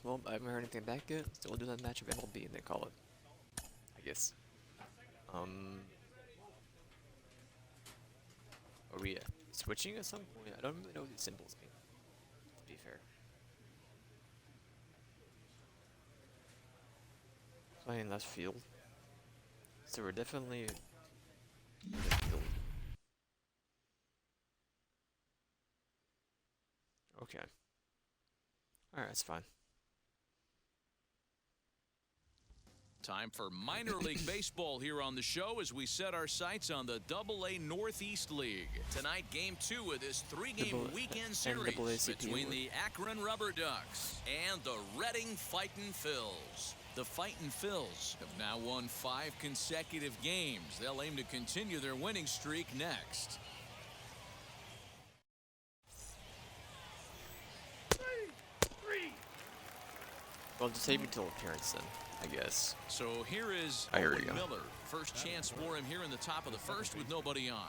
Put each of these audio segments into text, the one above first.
Well, I haven't heard anything back yet. Still do that match of MLB and they call it. I guess. Are we switching at some point? I don't really know what these symbols mean, to be fair. Playing left field. So we're definitely left field. Okay. Alright, that's fine. Time for minor league baseball here on the show as we set our sights on the AA Northeast League. Tonight, Game 2 of this three-game weekend series between the Akron Rubber Ducks and the Reading Fightin' Phils. The Fightin' Phils have now won 5 consecutive games. They'll aim to continue their winning streak next. Well, just save me till appearance then, I guess. So here is Owen Miller. First chance for him here in the top of the first with nobody on.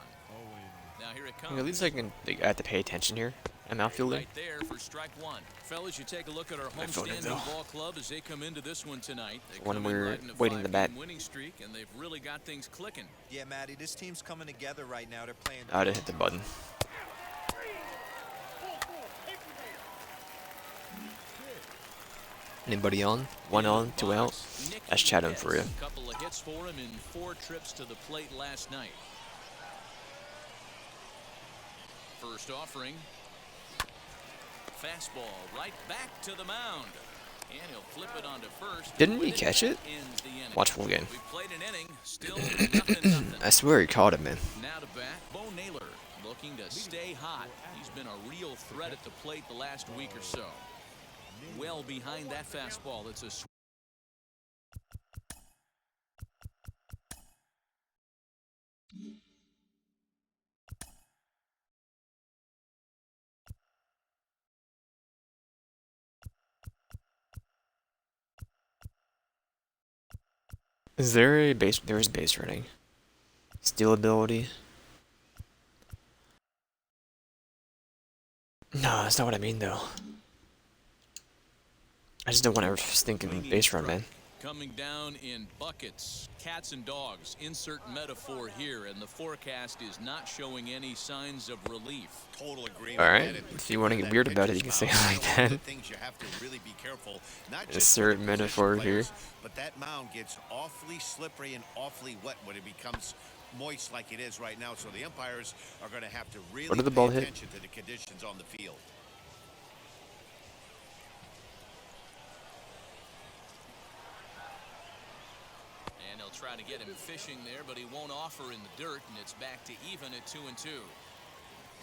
Now here it comes. At least I have to pay attention here. I'm outfielding. Right there for strike one. Fellas, you take a look at our homestanding ball club as they come into this one tonight. When we're waiting the bat. Winning streak, and they've really got things clicking. Yeah, Matty, this team's coming together right now. They're playing. I would have hit the button. Anybody on? 1 on, 2 out. That's Chatham for you. A couple of hits for him in 4 trips to the plate last night. First offering. Fastball right back to the mound. And he'll flip it onto first. Didn't he catch it? Watch full game. We played an inning, still nothing. I swear he caught it, man. Now to bat, Bo Naylor looking to stay hot. He's been a real threat at the plate the last week or so. Well behind that fastball. It's a Is there a base? There is base running. Steal ability. No, that's not what I mean though. I just don't want to stink in base run, man. Coming down in buckets, cats and dogs, insert metaphor here, and the forecast is not showing any signs of relief. Total agreement. All right, if you want to get weird about it, you can say it like that. Insert metaphor here. But that mound gets awfully slippery and awfully wet when it becomes moist like it is right now. So the umpires are going to have to really Where did the ball pay hit? attention to the conditions on the field. And they'll try to get him fishing there, but he won't offer in the dirt, and it's back to even at 2-2.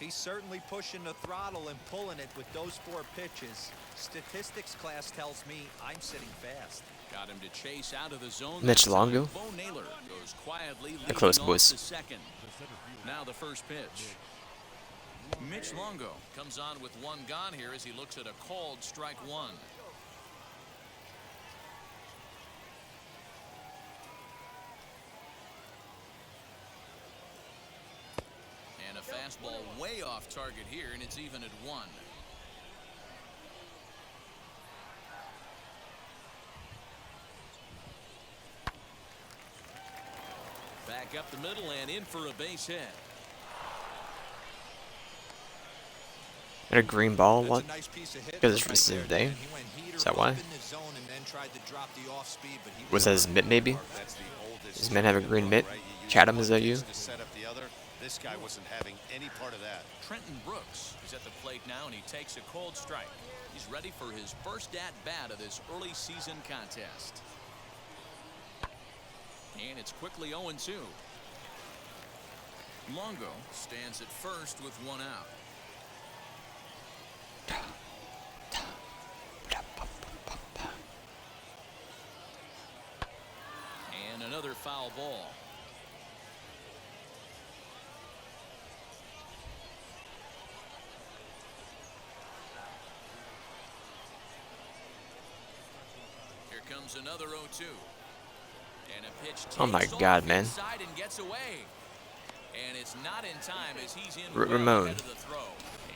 He's certainly pushing the throttle and pulling it with those 4 pitches. Statistics class tells me I'm sitting fast. Got him to chase out of the zone. Mitch Longo. Bo Naylor goes quietly The close leading boys. off to second. Now the first pitch. Mitch Longo comes on with 1 gone here as he looks at a called strike 1. And a fastball way off target here, and it's even at 1. Back up the middle and in for a base hit. And a green ball. That's What? a nice piece of hit Because it's right recent there. day. He went heater Is that why? up in the zone and then tried to drop the off speed, but he Was that his mitt maybe? Does man have a green mitt? Chatham, is that you? To set up the other. This guy wasn't having any part of that. Trenton Brooks is at the plate now, and he takes a cold strike. He's ready for his first at-bat of this early season contest. And it's quickly 0-2. Longo stands at first with 1 out. And another foul ball. Here comes another 0-2. And a pitch Oh my God, man. inside and gets away. And it's not in time as he's in Ramon. ahead of the throw.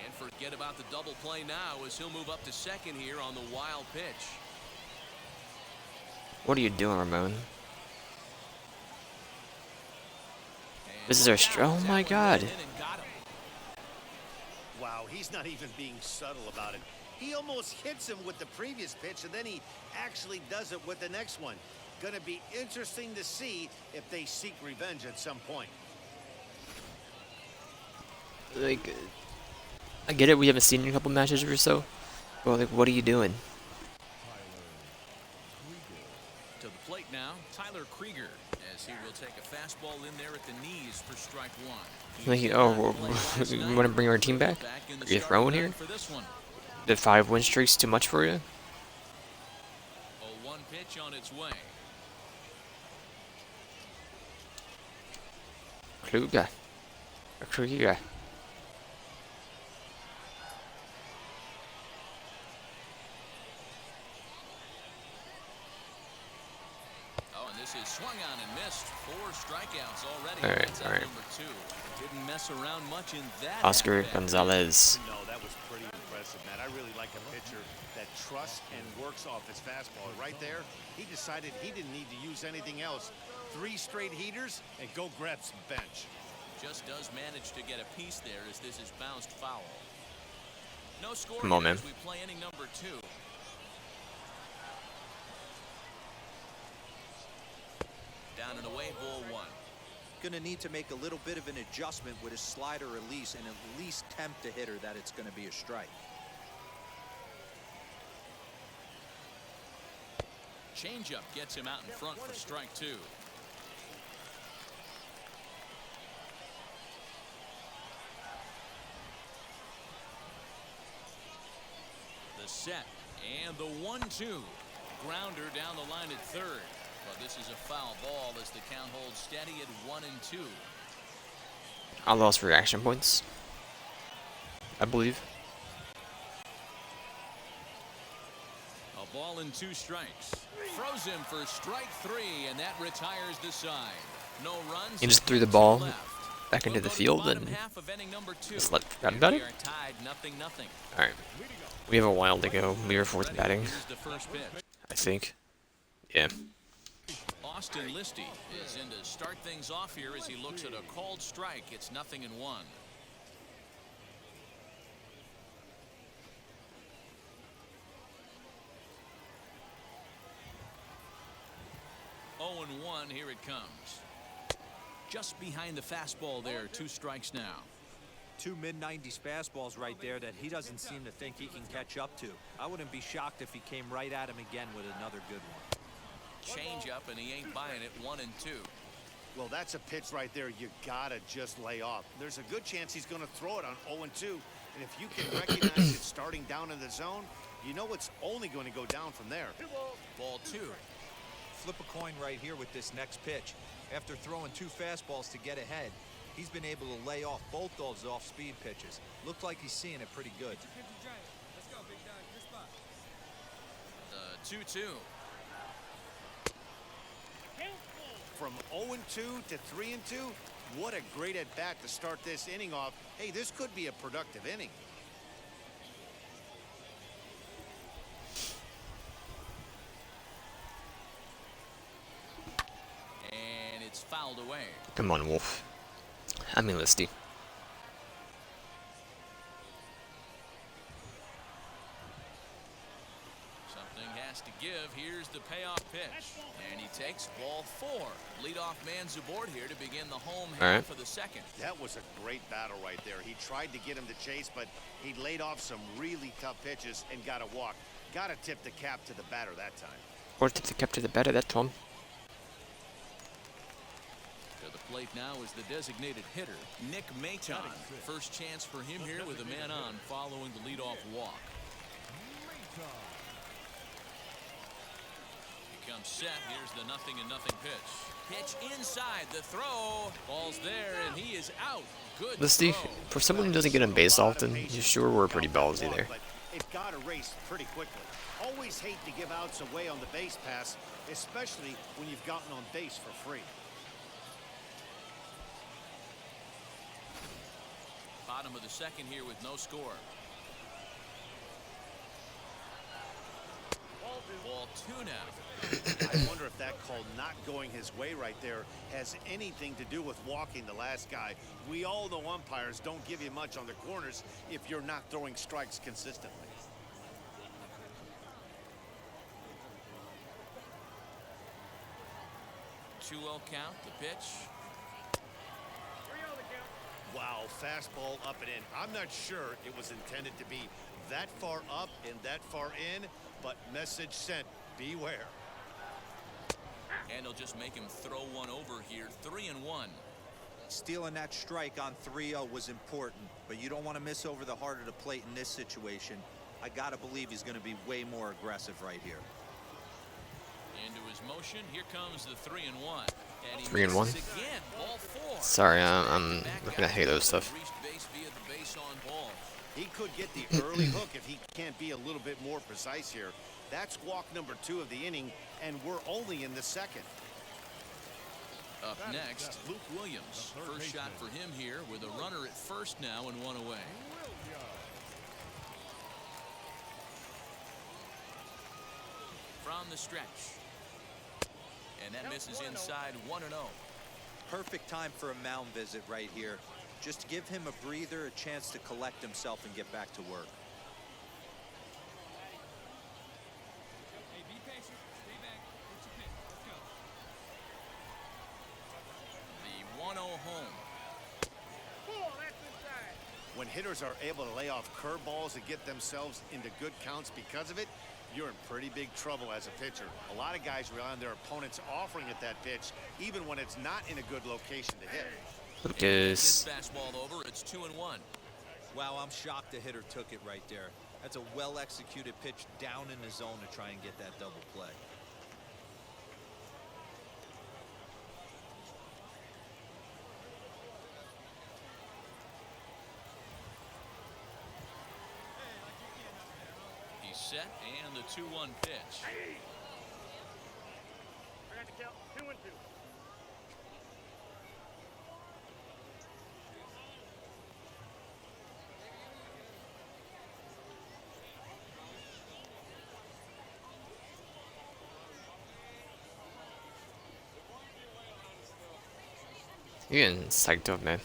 And forget about the double play now as he'll move up to second here on the wild pitch. What are you doing, Ramon? This is our oh my god. Wow, he's not even being subtle about it. He almost hits him with the previous pitch, and then he actually does it with the next one. Gonna be interesting to see if they seek revenge at some point. Like, I get it, we haven't seen you in a couple matches or so. But like, what are you doing? To the plate now, Tyler Krieger, as he will take a fastball in there at the knees for strike one. Like, oh, you want to bring our team back? Are you throwing here? The 5 win streak's too much for you? A 1 pitch on its way. Krieger. Krieger. This is swung on and missed. 4 strikeouts already. All right, That's all right. Number 2. Didn't mess around much in that. Oscar Gonzalez. No, that was pretty impressive, man. I really like a pitcher that trusts and works off his fastball. Right there, he decided he didn't need to use anything else. 3 straight heaters and go grab some bench. Just does manage to get a piece there as this is bounced foul. No score. Come on, man. As we play inning number 2. Down and away, ball 1. Going to need to make a little bit of an adjustment with his slider release and at least tempt a hitter that it's going to be a strike. Changeup gets him out in front for strike 2. The set and the 1-2. Grounder down the line at third. But this is a foul ball as the count holds steady at 1-2. I lost reaction points, I believe. A ball and 2 strikes. Throws him for strike 3, and that retires the side. No runs. He just threw the ball back into the field and just let forgot about it. Alright. We have a while to go. We are 4th batting, I think. Yeah. Austin Listy is in to start things off here as he looks at a called strike. It's 0-1. 0-1, here it comes. Just behind the fastball there, 2 strikes now. 2 mid-90s fastballs right there that he doesn't seem to think he can catch up to. I wouldn't be shocked if he came right at him again with another good one. Change up, and he ain't buying it. 1-2. Well, that's a pitch right there you gotta just lay off. There's a good chance he's going to throw it on 0-2, and if you can recognize it starting down in the zone, you know it's only going to go down from there. Ball 2. Flip a coin right here with this next pitch. After throwing 2 fastballs to get ahead, he's been able to lay off both those off-speed pitches. Looks like he's seeing it pretty good. 2-2. From 0-2 to 3-2, what a great at-bat to start this inning off. Hey, this could be a productive inning. And it's fouled away. Come on, Wolf. I mean, Listy. Something has to give. Here's the payoff pitch. And he takes ball 4. Leadoff man's aboard here to begin the home half of the second. That was a great battle right there. He tried to get him to chase, but he laid off some really tough pitches and got a walk. Got to tip the cap to the batter that time. Or tip the cap to the batter that time. To the plate now is the designated hitter, Nick Maton. First chance for him here with a man on following the leadoff walk. He comes set. Here's the 0-0 pitch. Pitch inside. The throw. Ball's there, and he is out. Good Listy, throw. for someone who doesn't get on base often, you sure were pretty ballsy there. But it got erased pretty quickly. Always hate to give outs away on the base pass, especially when you've gotten on base for free. Bottom of the second here with no score. Ball 2 now. I wonder if that call not going his way right there has anything to do with walking the last guy. We all know umpires don't give you much on the corners if you're not throwing strikes consistently. 2-0 count, the pitch. Wow, fastball up and in. I'm not sure it was intended to be that far up and that far in, but message sent, beware. And he'll just make him throw one over here. 3-1. Stealing that strike on 3-0 was important, but you don't want to miss over the heart of the plate in this situation. I gotta believe he's going to be way more aggressive right here. Into his motion, here comes the 3-1. And he 3-1. misses again. Ball 4. Sorry, I'm looking at Halo stuff. Reached base via the base on ball. He could get the early hook if he can't be a little bit more precise here. That's walk number 2 of the inning, and we're only in the second. Up next, Luke Williams. First shot for him here with a runner at first now and 1 away. From the stretch. And that misses inside 1-0. Perfect time for a mound visit right here. Just give him a breather, a chance to collect himself and get back to work. Hey, be patient. Stay back. What's your pick? Let's go. The 1-0 home. When hitters are able to lay off curveballs and get themselves into good counts because of it, you're in pretty big trouble as a pitcher. A lot of guys rely on their opponents offering at that pitch, even when it's not in a good location to hit. Lucas. His fastball over. It's 2-1. Wow, I'm shocked the hitter took it right there. That's a well-executed pitch down in the zone to try and get that double play. He's set, and the 2-1 pitch. Forgot to count 2-2. You're getting psyched up, man.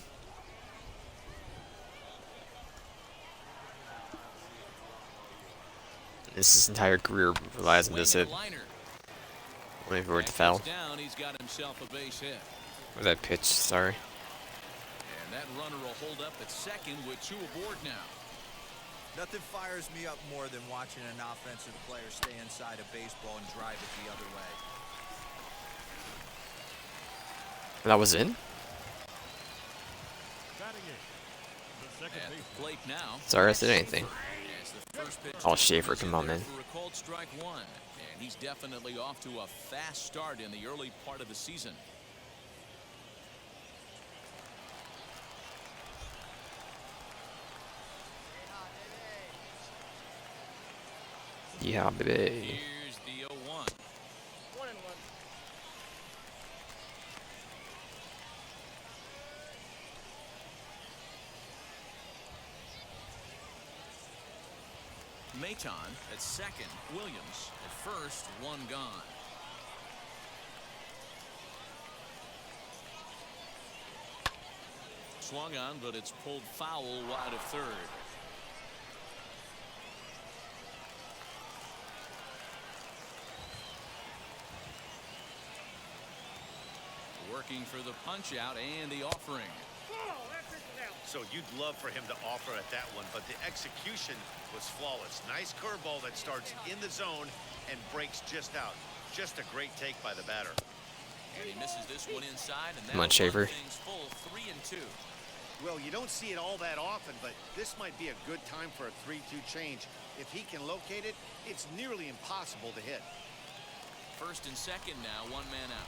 His entire career relies on this hit. Whenever we're at the foul. Down, he's got himself a base hit. Or that pitch, sorry. And that runner will hold up at second with 2 aboard now. Nothing fires me up more than watching an offensive player stay inside a baseball and drive it the other way. That was in? At the plate now. Sorry, I said anything. As the first pitch Oh, Schaefer, come on, man. for a called strike 1. And he's definitely off to a fast start in the early part of the season. Yeah, baby. Here's the 0-1. 1-1. Maton at second. Williams at first. 1 gone. Swung on, but it's pulled foul wide of third. Working for the punch out and the offering. So you'd love for him to offer at that one, but the execution was flawless. Nice curveball that starts in the zone and breaks just out. Just a great take by the batter. And he misses this one inside, and Come on, that'll Schaefer. run things full 3-2. Well, you don't see it all that often, but this might be a good time for a 3-2 change. If he can locate it, it's nearly impossible to hit. First and second now, 1 man out.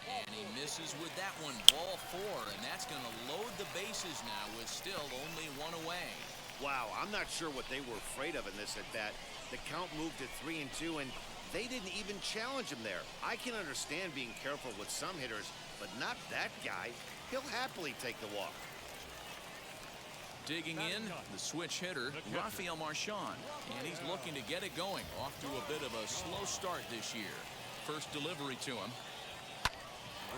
And he misses with that one. Ball 4, and that's going to load the bases now with still only 1 away. Wow, I'm not sure what they were afraid of in this at bat. The count moved to 3-2, and they didn't even challenge him there. I can understand being careful with some hitters, but not that guy. He'll happily take the walk. Digging in, the switch hitter, Rafael Marchand. And he's looking to get it going. Off to a bit of a slow start this year. First delivery to him.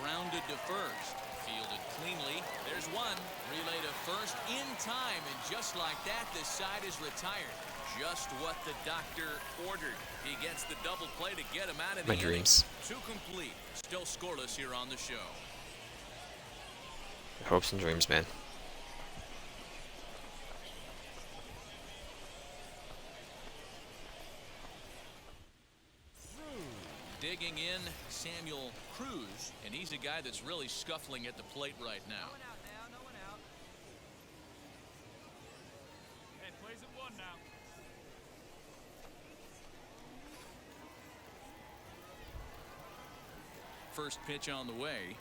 Grounded to first. Fielded cleanly. There's one. Relay to first in time. And just like that, this side is retired. Just what the doctor ordered. He gets the double play to get him out of the inning. dreams. Two complete. Still scoreless here on the show. Hopes and dreams, man. Digging in, Samuel Cruz, and he's a guy that's really scuffling at the plate right now. Hey, plays at 1 now. First pitch on the way.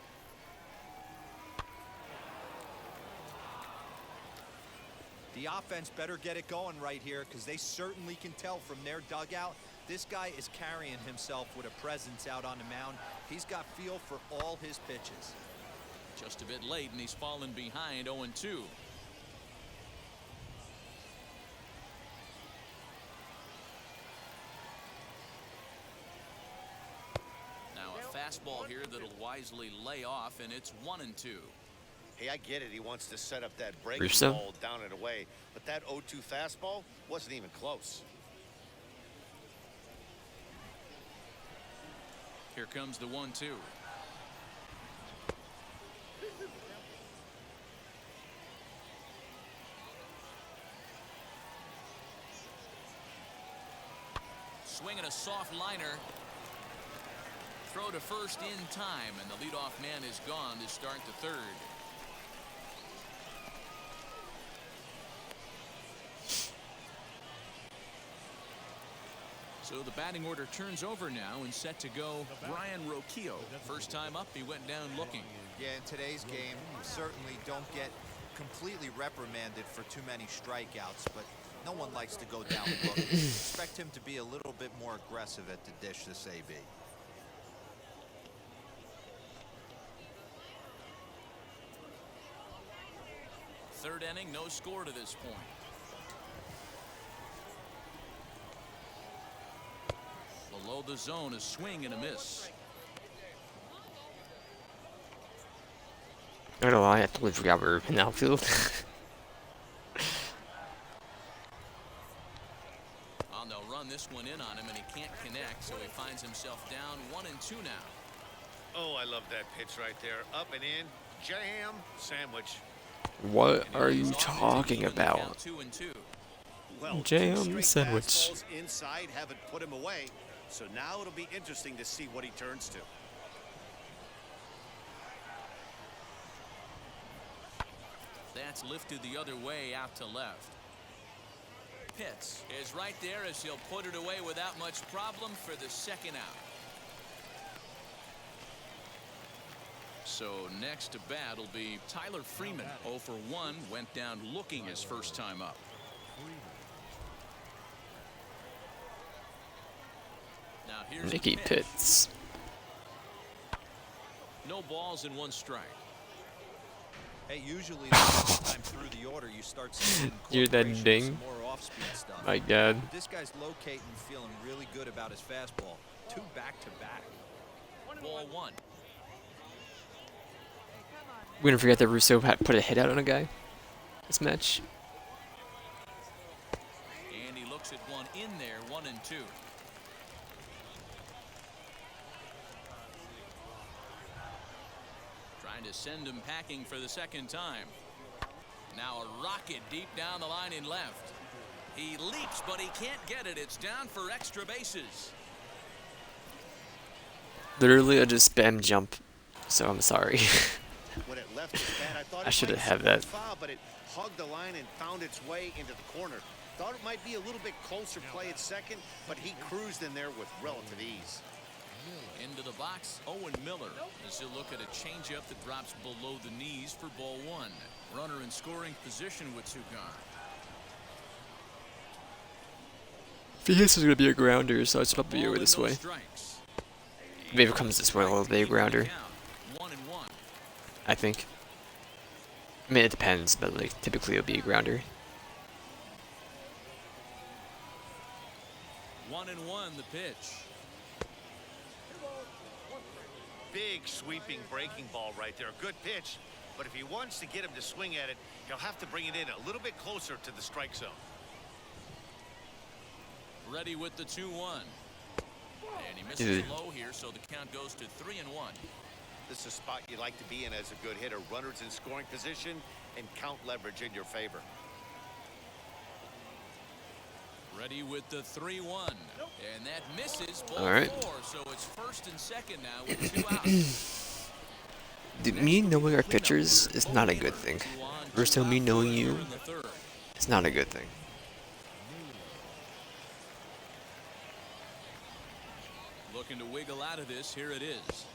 The offense better get it going right here, because they certainly can tell from their dugout this guy is carrying himself with a presence out on the mound. He's got feel for all his pitches. Just a bit late, and he's fallen behind 0-2. Now a fastball here that'll wisely lay off, and it's 1-2. Hey, I get it. He wants to set up that breaking Russo? ball down and away, but that 0-2 fastball wasn't even close. Here comes the 1-2. Swinging a soft liner. Throw to first in time, and the leadoff man is gone to start the third. So the batting order turns over now and set to go Brian Roquillo. First time up, he went down looking. Yeah, in today's game, certainly don't get completely reprimanded for too many strikeouts, but no one likes to go down looking. Expect him to be a little bit more aggressive at the dish this AB. Third inning, no score to this point. Below the zone, a swing and a miss. I don't know, I totally forgot we were in outfield. Well, they'll run this one in on him, and he can't connect, so he finds himself down 1-2 now. Oh, I love that pitch right there. Up and in, jam, sandwich. What are you talking about? 2-2. Well, Jam two straight sandwich. fastballs inside haven't put him away, so now it'll be interesting to see what he turns to. That's lifted the other way out to left. Pitts is right there as he'll put it away without much problem for the second out. So next to bat will be Tyler Freeman. 0 for 1, went down looking his first time up. Now here's Mickey the pitch. Pitts. No balls and 1 strike. Hey, usually the next time through the order you start seeing Hear that incorporation of ding? some more off-speed stuff. My God. This guy's locating, feeling really good about his fastball. 2 back-to-back. Ball 1. We're gonna forget that Russo had put a hit out on a guy this match. And he looks at one in there, 1-2. Trying to send him packing for the second time. Now a rocket deep down the line in left. He leaps, but he can't get it. It's down for extra bases. Literally, I just spam jump, so I'm sorry. When it left his bat, I thought I it should might have slip that. foul, but it hugged the line and found its way into the corner. Thought it might be a little bit closer play at second, but he cruised in there with relative ease. Into the box, Owen Miller as he'll look at a changeup that drops below the knees for ball 1. Runner in scoring position with 2 gone. This is gonna be a grounder, so it's probably over this Ball and way. no strikes. Maybe it comes this way, it'll be a grounder. 1-1. I think. I mean, it depends, but like typically it'll be a grounder. 1-1 the pitch. Big sweeping breaking ball right there. Good pitch. But if he wants to get him to swing at it, he'll have to bring it in a little bit closer to the strike zone. Ready with the 2-1. And he misses Dude. low here, so the count goes to 3-1. This is a spot you like to be in as a good hitter. Runners in scoring position and count leverage in your favor. Ready with the 3-1. And that misses ball All right. 4, so it's first and second now with 2 outs. Dude, me knowing our pitchers is not a good thing. Versus me knowing you, it's not a good thing. Looking to wiggle out of this. Here it is.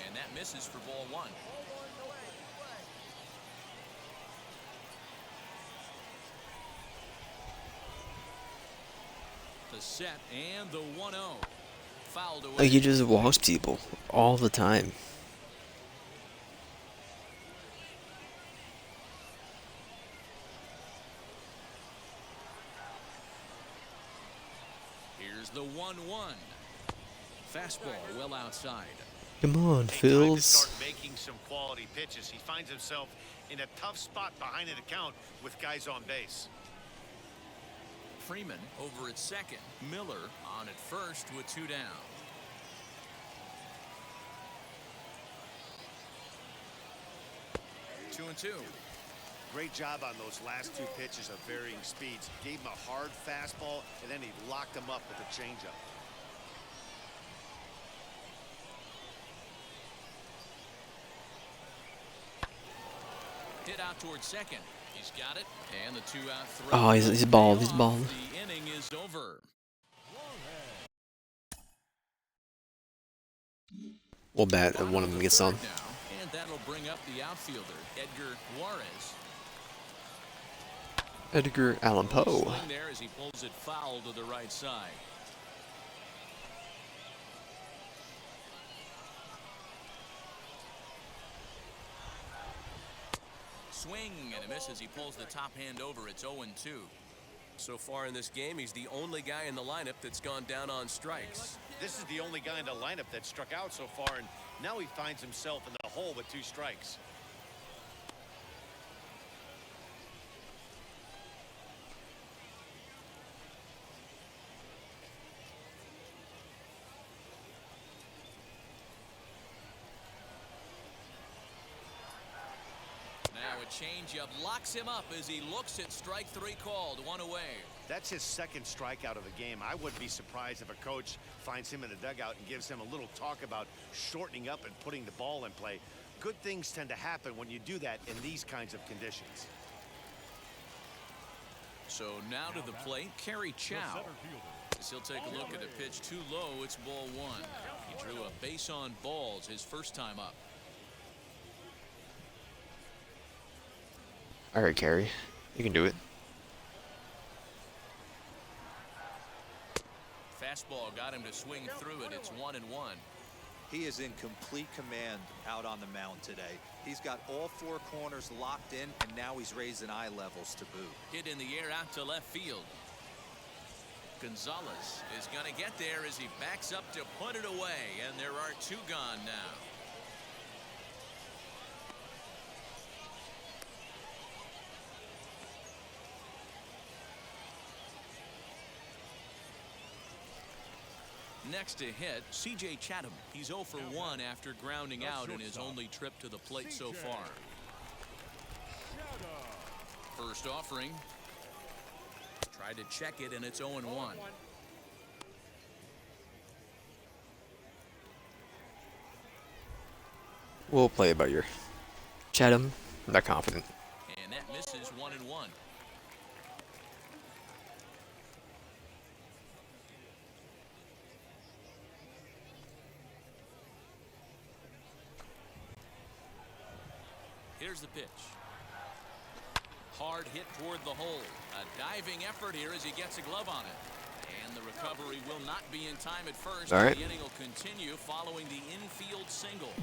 And that misses for ball 1. The set and the 1-0. Fouled away. Like he just walks people all the time. Here's the 1-1. Fastball well outside. Come on, Hey, time to Phils. start making some quality pitches. He finds himself in a tough spot behind an account with guys on base. Freeman over at second. Miller on at first with 2 down. Two and two. Great job on those last 2 pitches of varying speeds. Gave him a hard fastball, and then he locked him up with a changeup. Hit out towards second. He's got it. And the 2-out throw. Oh, he's bald. He's bald. The inning is over. We'll bet that one of them gets on. Now, and that'll bring up the outfielder, Edgar Juarez. Edgar Allan Poe. Swing there as he pulls it foul to the right side. Swing and a miss as he pulls the top hand over. It's 0-2. So far in this game, he's the only guy in the lineup that's gone down on strikes. This is the only guy in the lineup that struck out so far, and now he finds himself in the hole with 2 strikes. Now a changeup locks him up as he looks at strike 3 called. 1 away. That's his second strikeout of the game. I wouldn't be surprised if a coach finds him in the dugout and gives him a little talk about shortening up and putting the ball in play. Good things tend to happen when you do that in these kinds of conditions. So now to the plate, Kerry Chow. As he'll take a look at a pitch too low, it's ball 1. He drew a base on balls his first time up. All right, Carrie, you can do it. Fastball got him to swing through it. It's 1-1. He is in complete command out on the mound today. He's got all 4 corners locked in, and now he's raising eye levels to boot. Hit in the air out to left field. Gonzalez is going to get there as he backs up to put it away, and there are 2 gone now. Next to hit, C.J. Chatham. He's 0 for 1 after grounding out in his only trip to the plate so far. First offering. Tried to check it, and it's 0-1. We'll play it by ear. Chatham, I'm not confident. And that misses 1-1. Here's the pitch. Hard hit toward the hole. A diving effort here as he gets a glove on it. And the recovery will not be in time at first. All right. The inning will continue following the infield single.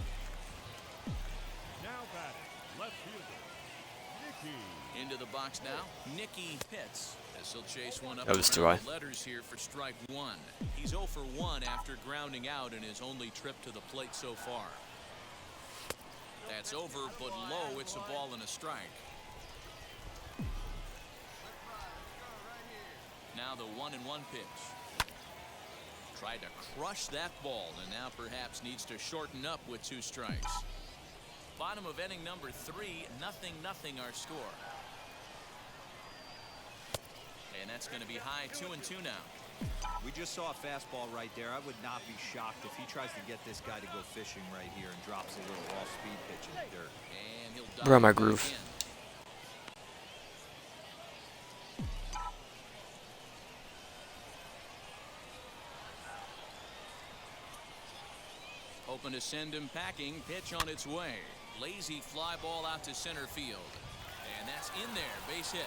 Now batting, left fielder, Into the box now, Nicky Pitts. As he'll chase one up That was too around high. the letters here for strike one. He's 0 for 1 after grounding out in his only trip to the plate so far. That's over, but low. It's a ball and a strike. Now the 1-1 pitch. Tried to crush that ball, and now perhaps needs to shorten up with 2 strikes. Bottom of inning number 3, 0-0 our score. And that's going to be high 2-2 now. We just saw a fastball right there. I would not be shocked if he tries to get this guy to go fishing right here and drops a little off-speed pitch in the dirt. And he'll We're on my dive back groove. in. Hoping to send him packing. Pitch on its way. Lazy fly ball out to center field. And that's in there. Base hit.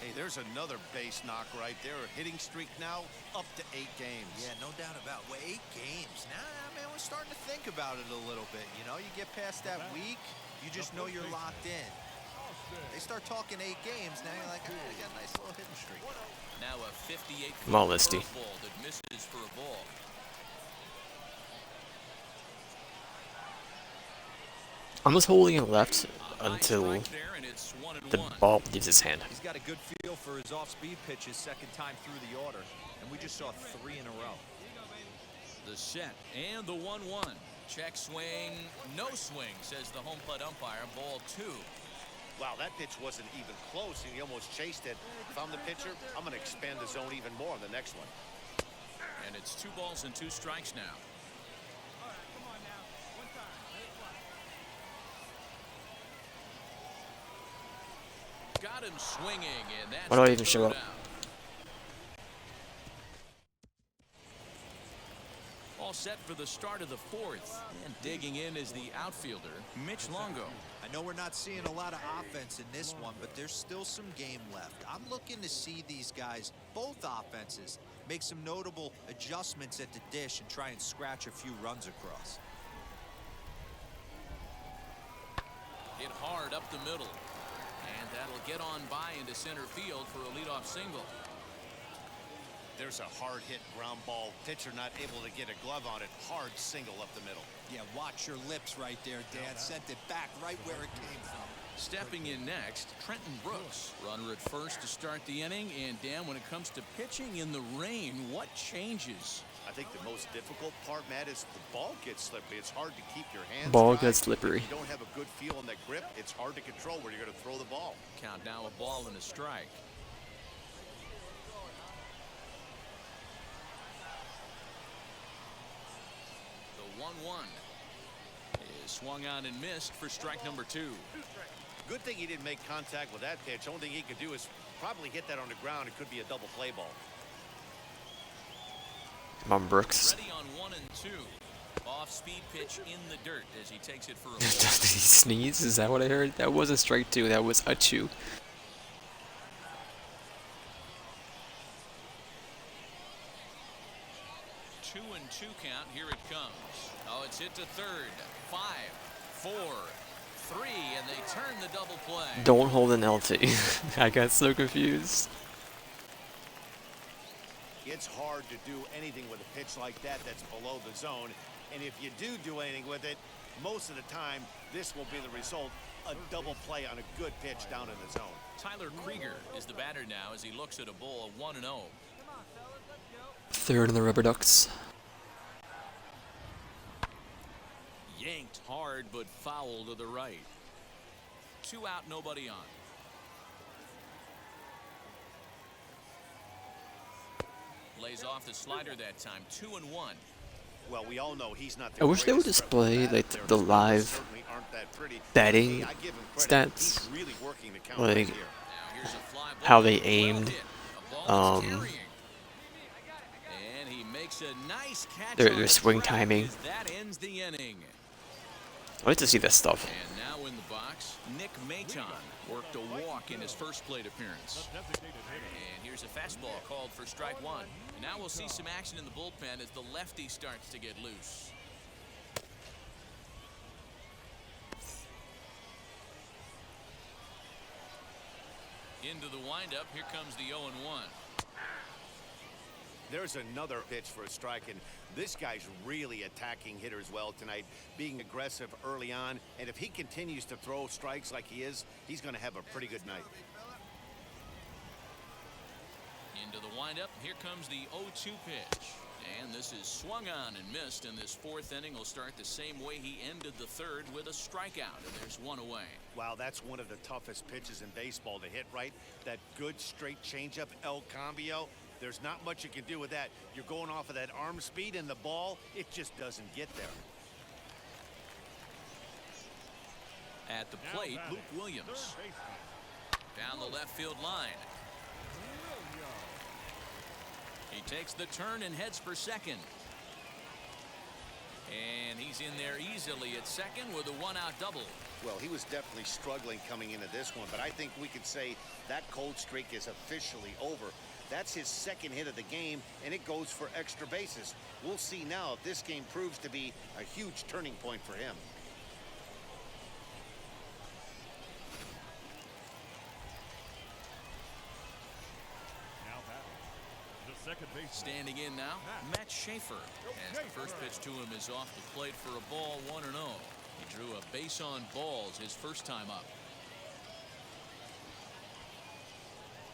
Hey, there's another base knock right there. A hitting streak now up to 8 games. Yeah, no doubt about it. 8 games. Now, man, we're starting to think about it a little bit. You know, you get past that week, you just know you're locked in. They start talking 8 games, now you're like, oh, we got a nice little hitting streak. Now a 58 Come on, Listy. curveball that misses for a ball. I'm just holding it left A high until strike there, and it's 1-1. the ball leaves his hand. He's got a good feel for his off-speed pitches second time through the order, and we just saw 3 in a row. The set and the 1-1. Check swing, no swing, says the home plate umpire. Ball 2. Wow, that pitch wasn't even close, and he almost chased it. If I'm the pitcher, I'm going to expand the zone even more on the next one. And it's 2 balls and 2 strikes now. Got him swinging, and that's Why do I the even show third up? out. All set for the start of the 4th. And digging in is the outfielder, Mitch Longo. I know we're not seeing a lot of offense in this one, but there's still some game left. I'm looking to see these guys, both offenses, make some notable adjustments at the dish and try and scratch a few runs across. Hit hard up the middle. And that'll get on by into center field for a leadoff single. There's a hard hit ground ball. Pitcher not able to get a glove on it. Hard single up the middle. Yeah, watch your lips right there, Dan. Sent it back right where it came from. Stepping in next, Trenton Brooks. Runner at first to start the inning. And Dan, when it comes to pitching in the rain, what changes? I think the most difficult part, Matt, is the ball gets slippery. It's hard to keep your hands Ball dry. gets slippery. If you don't have a good feel on that grip, it's hard to control where you're going to throw the ball. Count now, a ball and a strike. The 1-1 is swung on and missed for strike number 2. Good thing he didn't make contact with that pitch. Only thing he could do is probably hit that on the ground. It could be a double play ball. Come on, Brooks. Ready on 1 and 2. Off-speed pitch in the dirt as he takes it for a ball. Did he sneeze? Is that what I heard? That wasn't strike 2. That was a chew. 2-2 count. Here it comes. Oh, it's hit to third. 5, 4, 3, and they turn the double play. Don't hold an LT. I got so confused. It's hard to do anything with a pitch like that that's below the zone. And if you do anything with it, most of the time, this will be the result. A double play on a good pitch down in the zone. Tyler Krieger is the batter now as he looks at a ball of 1-0. Third in the Rubber Ducks. Yanked hard, but foul to the right. 2 out, nobody on. Lays off the slider that time. 2-1. Well, we all know he's not I wish they would display like the live batting stats, like how they aimed, their swing timing. That ends the inning. I like to see this stuff. And now in the box, Nick Maton worked a walk in his first plate appearance. And here's a fastball called for strike 1. And now we'll see some action in the bullpen as the lefty starts to get loose. Into the windup. Here comes the 0-1. There's another pitch for a strike, and this guy's really attacking hitters well tonight, being aggressive early on. And if he continues to throw strikes like he is, he's going to have a pretty good night. Into the windup. Here comes the 0-2 pitch. And this is swung on and missed, and this fourth inning will start the same way he ended the third, with a strikeout, and there's one away. Wow, that's one of the toughest pitches in baseball to hit, right? That good straight changeup, El Cambio. There's not much you can do with that. You're going off of that arm speed, and the ball, it just doesn't get there. At the plate, Luke Williams. Down the left field line. He takes the turn and heads for second. And he's in there easily at second with a one-out double. Well, he was definitely struggling coming into this one, but I think we could say that cold streak is officially over. That's his second hit of the game, and it goes for extra bases. We'll see now if this game proves to be a huge turning point for him. Standing in now, Matt Schaefer. As the first pitch to him is off the plate for a ball, 1-0. He drew a base on balls his first time up.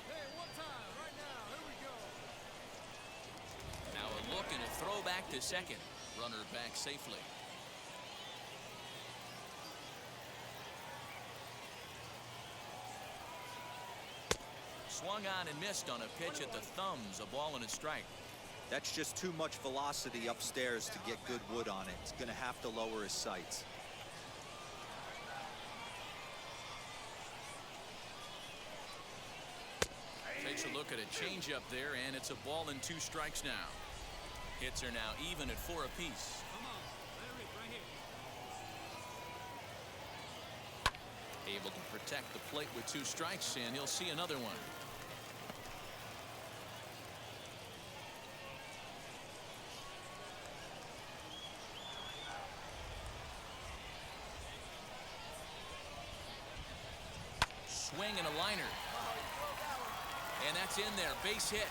Hey, one time, right now. Here we go. Now a look and a throw back to second. Runner back safely. Swung on and missed on a pitch at the thumbs, a ball and a strike. That's just too much velocity upstairs to get good wood on it. He's going to have to lower his sights. Takes a look at a changeup there, and it's a ball and 2 strikes now. Hits are now even at 4 apiece. Come on. There it is, right here. Able to protect the plate with 2 strikes, and he'll see another one. Swing and a liner. And that's in there. Base hit.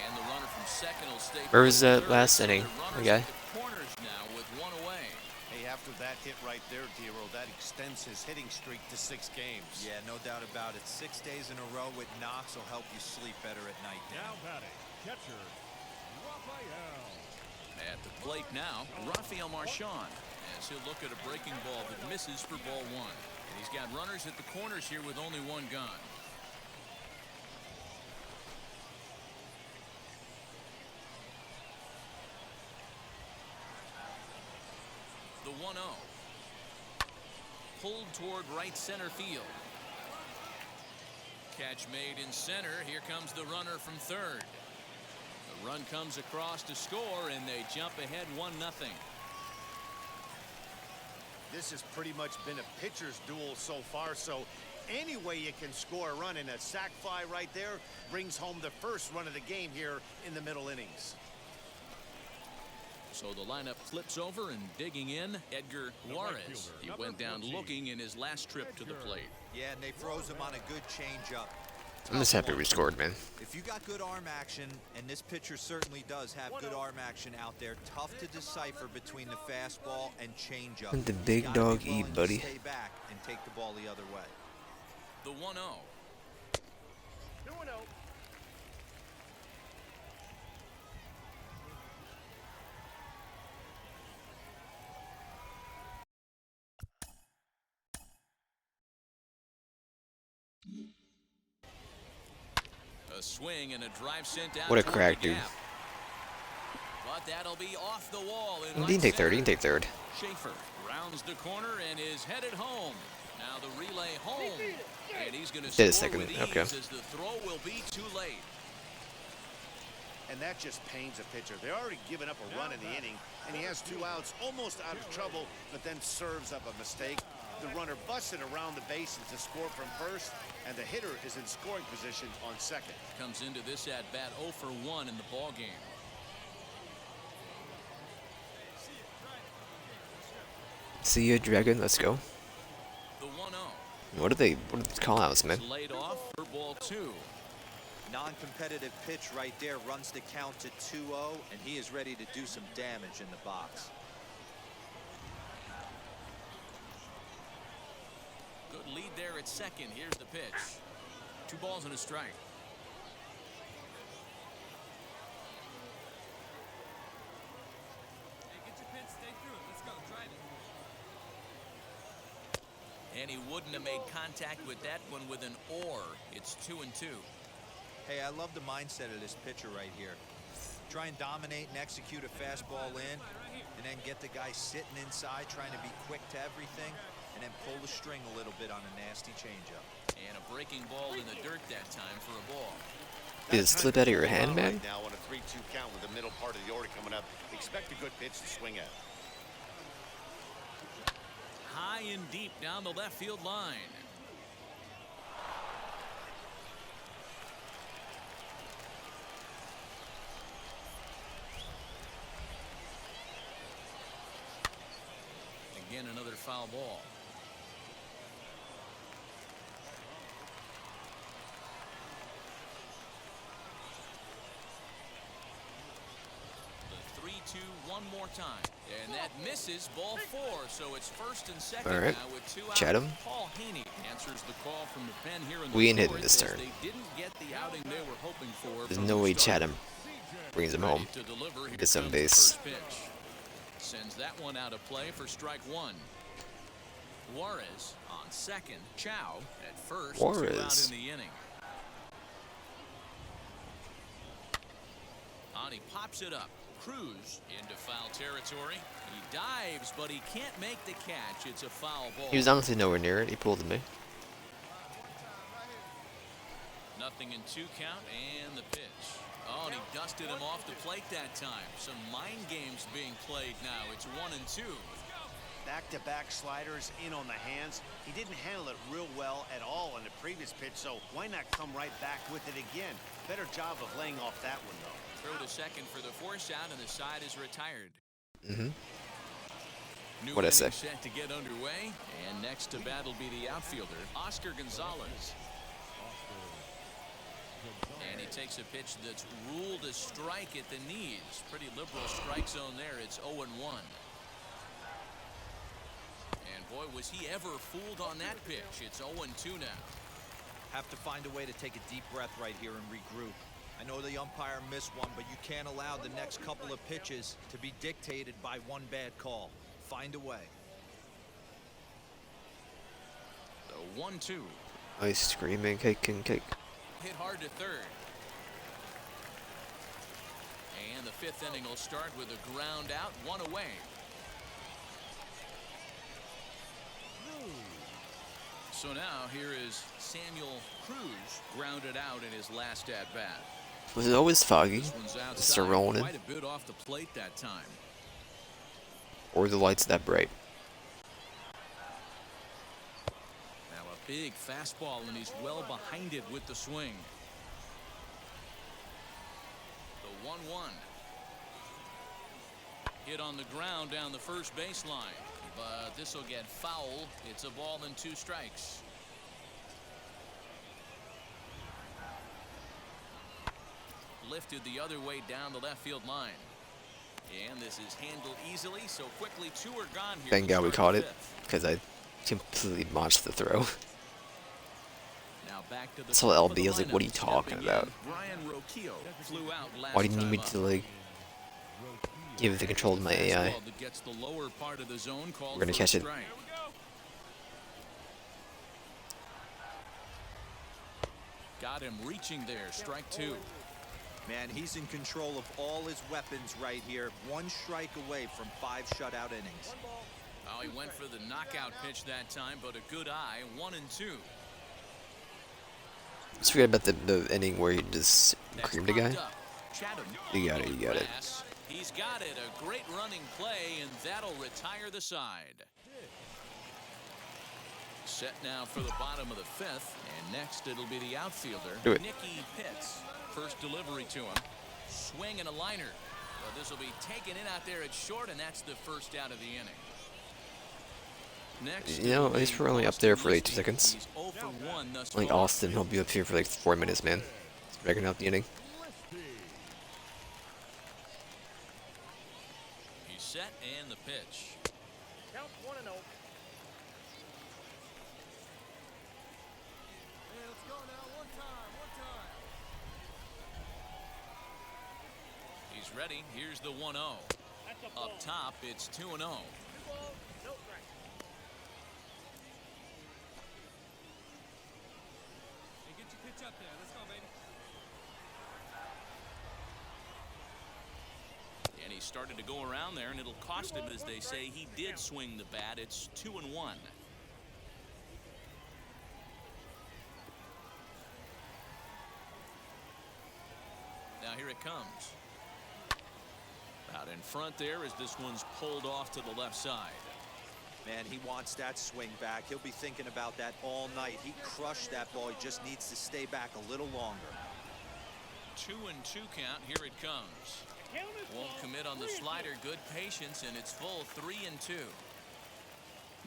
And the runner from second will stay. Where was that third. last inning? Okay. Corners now with 1 away. Hey, after that hit right there, Dero, that extends his hitting streak to 6 games. Yeah, no doubt about it. 6 days in a row with knocks will help you sleep better at night. Now batting, catcher, Raphael. At the plate now, Rafael Marchand, as he'll look at a breaking ball that misses for ball 1. And he's got runners at the corners here with only 1 gone. The 1-0. Pulled toward right center field. Catch made in center. Here comes the runner from third. The run comes across to score, and they jump ahead 1-0. This has pretty much been a pitcher's duel so far, so any way you can score a run, in a sac fly right there brings home the first run of the game here in the middle innings. So the lineup flips over, and digging in, Edgar Juarez. He went down looking in his last trip to the plate. Yeah, and they froze him on a good changeup. I'm just happy we scored, man. If you got good arm action, and this pitcher certainly does have good arm action out there, tough to decipher between the fastball and changeup. Let the He's big gotta be dog willing eat, to buddy. Stay back and take the ball the other way. The 1-0. A swing and a drive sent out. What a toward crack, the dude. gap. But that'll be off the wall. In You right can take third. center. You can take third. Schaefer rounds the corner and is headed home. Now the relay home, and he's going to Did a score second. with ease, Okay. as the throw will be too late. And that just pains a pitcher. They're already given up a run in the inning, and he has 2 outs, almost out of trouble, but then serves up a mistake. The runner busted around the bases to score from first, and the hitter is in scoring position on second. Comes into this at bat 0 for 1 in the ball game. See ya, Dragon. Let's go. The 1-0. What are these call-outs, man? Laid off for ball 2. Non-competitive pitch right there runs the count to 2-0, and he is ready to do some damage in the box. Good lead there at second. Here's the pitch. 2 balls and a strike. Hey, get your pitch, stay through it. Let's go, drive it. And he wouldn't have made contact with that one with an or. It's 2-2. Hey, I love the mindset of this pitcher right here. Try and dominate and execute a fastball in, and then get the guy sitting inside trying to be quick to everything, and then pull the string a little bit on a nasty changeup. And a breaking ball in the dirt that time for a ball. Did it slip out of your hand, man? Right now on a 3-2 count with the middle part of the order coming up. Expect a good pitch to swing at. High and deep down the left field line. Again, another foul ball. The 3-2 one more time. And that misses ball 4, so it's first and second All right. now with 2 out. Chatham. Paul Haney answers the call from the pen here in the We ain't hitting fourth this as turn. They didn't get the outing they were hoping for. There's from no the way starter. Chatham brings him home. To deliver, here Gets some comes the base. first pitch. Sends that one out of play for strike 1. Juarez on second. Chow at first. 2 out Juarez. in the inning. On he pops it up. Cruz into foul territory. He dives, but he can't make the catch. It's a foul ball. He was honestly nowhere near it. He pulled me. Nothing in 2 count and the pitch. Oh, and he dusted him off the plate that time. Some mind games being played now. It's 1-2. Back-to-back sliders in on the hands. He didn't handle it real well at all on the previous pitch, so why not come right back with it again? Better job of laying off that one, though. Throw to second for the force out, and the side is retired. New What'd I inning say? set to get underway, and next to bat will be the outfielder, Oscar Gonzalez. And he takes a pitch that's ruled a strike at the knees. Pretty liberal strike zone there. It's 0-1. And boy, was he ever fooled on that pitch. It's 0-2 now. Have to find a way to take a deep breath right here and regroup. I know the umpire missed one, but you can't allow the next couple of pitches to be dictated by one bad call. Find a way. The 1-2. Ice screaming, cake and cake. Hit hard to third. And the 5th inning will start with a ground out, 1 away. So now here is Samuel Cruz, grounded out in his last at bat. Was it always foggy? This one's outside, Mr. Ronan? quite a bit off the plate that time. Or the lights that bright? Now a big fastball, and he's well behind it with the swing. The 1-1. Hit on the ground down the first baseline, but this will get foul. It's a ball and 2 strikes. Lifted the other way down the left field line. And this is handled easily, so quickly 2 are gone here. Thank God we caught it, 5th. because I completely botched the throw. Now back to the Saw top of the LB, I was like, what are you lineup. talking Stepping about? in, Brian Roquillo flew out last Why do you need time me up. to, like, give the control to my AI? Fastball that gets the lower part of the zone, called We're gonna for a catch it. strike. Got him reaching there. Strike 2. Man, he's in control of all his weapons right here. 1 strike away from 5 shutout innings. Oh, he went for the knockout pitch that time, but a good eye. 1-2. Just forget about the inning where he just That's creamed a guy. popped up. Chatham You got it, on you got it. grass. He's got it. A great running play, and that'll retire the side. Set now for the bottom of the 5th, and next it'll be the outfielder, Do it. Nicky Pitts. First delivery to him. Swing and a liner. But this will be taken in out there at short, and that's the first out of the inning. Next, You know, he's probably up there for like 2 seconds. He's 0 for 1 thus Like far. Austin, he'll be up here for like 4 minutes, man. He's racking up the inning. He's set and the pitch. Count 1-0. Hey, let's go now. One time. He's ready. Here's the 1-0. That's a ball. Up top, it's 2-0. 2 balls, no strike. Hey, get your pitch up there. Let's go, baby. And he started to go around there, and it'll cost him, as they say. He did swing the bat. It's 2-1. Now here it comes. Out in front there as this one's pulled off to the left side. Man, he wants that swing back. He'll be thinking about that all night. He crushed that ball. He just needs to stay back a little longer. 2-2 count. Here it comes. Won't commit on the slider. Good patience, and it's full 3-2.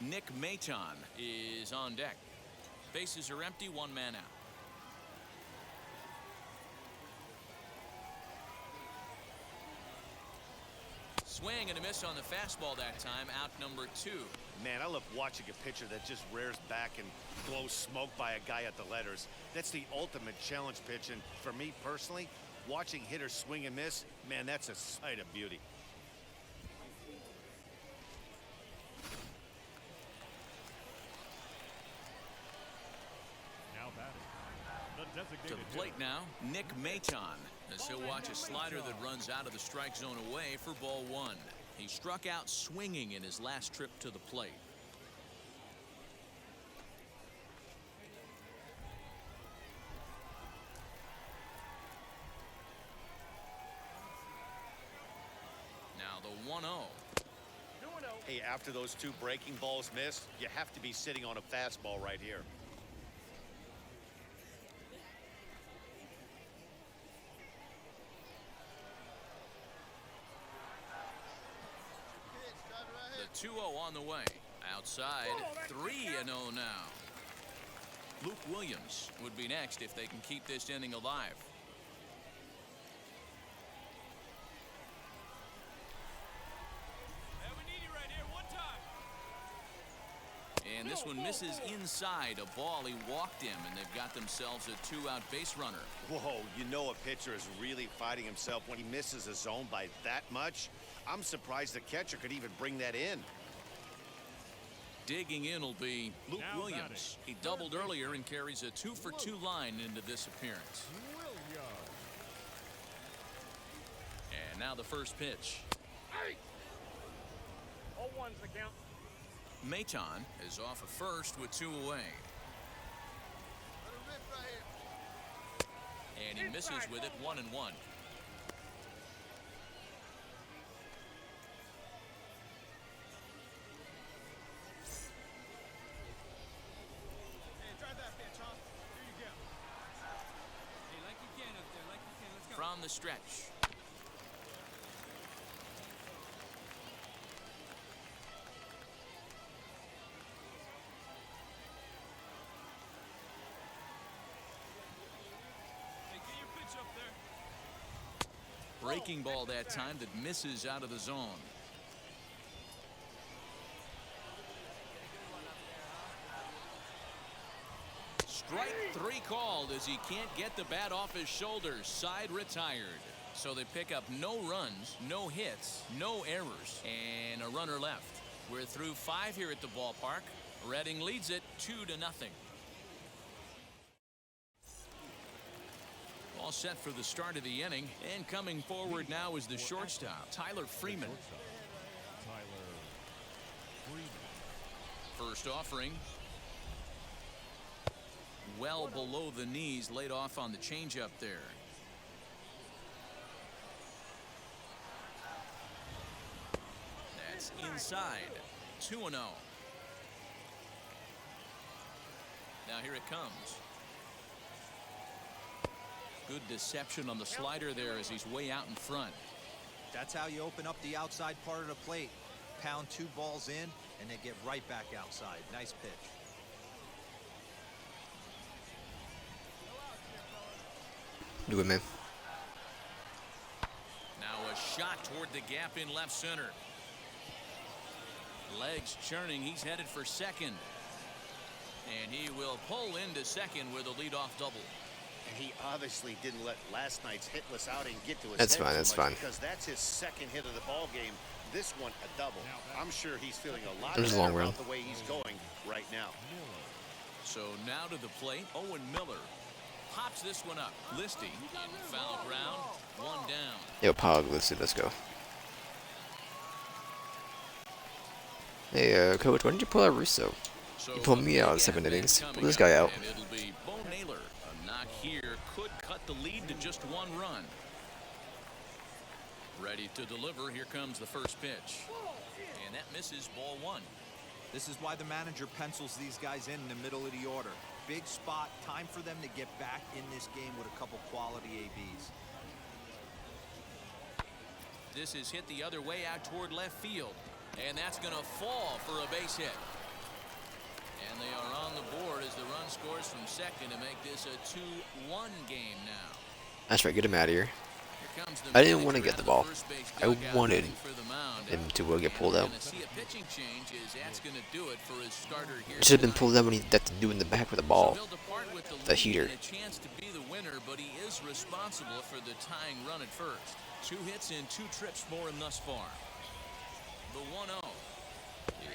Nick Maton is on deck. Bases are empty. 1 man out. Swing and a miss on the fastball that time. Out number 2. Man, I love watching a pitcher that just rears back and blows smoke by a guy at the letters. That's the ultimate challenge pitch, and for me personally, watching hitters swing and miss, man, that's a sight of beauty. Now batting, the To designated the plate now, Nick Maton, as he'll watch a slider that runs out of the strike zone away for ball 1. He struck out swinging in his last trip to the plate. Now the 1-0. 2-0. Hey, after those 2 breaking balls missed, you have to be sitting on a fastball right here. The 2-0 on the way. Outside, 3-0 now. Luke Williams would be next if they can keep this inning alive. Hey, we need you right here. One time. And this one misses inside a ball. He walked him, and they've got themselves a 2-out base runner. Whoa, you know a pitcher is really fighting himself when he misses a zone by that much. I'm surprised the catcher could even bring that in. Digging in will be Luke Now Williams. He doubled earlier and carries a 2-for-2 line into this appearance. And now the first pitch. 0-1's the count. Maton is off of first with 2 away. And he misses with it. 1-1. Hey, try that pitch, huh? Here you go. Hey, like you can up there. Like you can. Let's go. From the stretch. Hey, get your pitch up there. Breaking ball that time that misses out of the zone. Strike 3 called as he can't get the bat off his shoulders. Side retired. So they pick up no runs, no hits, no errors, and a runner left. We're through 5 here at the ballpark. Reading leads it 2-0. All set for the start of the inning, and coming forward now is the shortstop, Tyler Freeman. First offering. Well below the knees, laid off on the changeup there. That's inside. 2-0. Now here it comes. Good deception on the slider there as he's way out in front. That's how you open up the outside part of the plate. Pound 2 balls in, and they get right back outside. Nice pitch. Do it, man. Now a shot toward the gap in left center. Legs churning. He's headed for second. And he will pull into second with a leadoff double. And he obviously didn't let last night's hitless outing get to his That's head fine, too that's much fine. because that's his second hit of the ball game. This one a double. I'm sure he's feeling a lot There's a better long run. about the way he's going right now. So now to the plate, Owen Miller pops this one up. Listy in foul ground, one down. Yo, Pog, let's go. Hey, Coach, why didn't you pull out Russo? So You pulled me out in 7 innings. Pull this guy out. And it'll be Bo Naylor. A knock here could cut the lead to just one run. Ready to deliver. Here comes the first pitch. And that misses, ball one. This is why the manager pencils these guys in the middle of the order. Big spot, time for them to get back in this game with a couple quality ABs. This is hit the other way out toward left field. And that's going to fall for a base hit. And they are on the board as the run scores from second to make this a 2-1 game now. That's right, get him out of here. Here comes the I didn't want to manager get the out ball. of first base I dugout wanted looking for the mound. him to get pulled And out. we're gonna see a pitching change as that's going to do it for his starter here. It should have been tonight. pulled out when he had to do in the back with the So ball. he'll depart with The lead heater. and a chance to be the winner, but he is responsible for the tying run at first. 2 hits in 2 trips for him thus far. The 1-0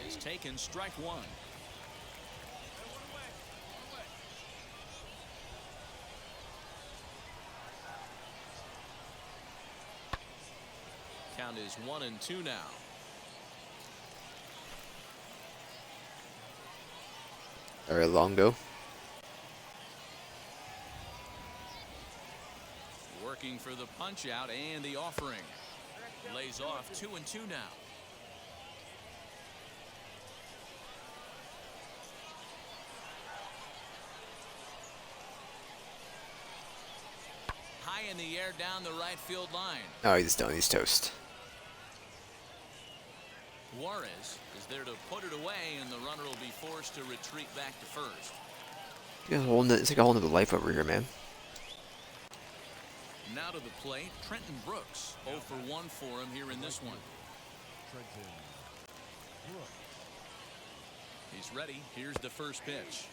is taken, strike one. Count is 1-2 now. All right, Longo. Working for the punch out and the offering. Lays off 2-2 now. High in the air down the right field line. Oh, he's done. He's toast. Juarez is there to put it away, and the runner will be forced to retreat back to first. It's like a whole nother life over here, man. Now to the plate, Trenton Brooks. 0 for 1 for him here in this one. He's ready. Here's the first pitch.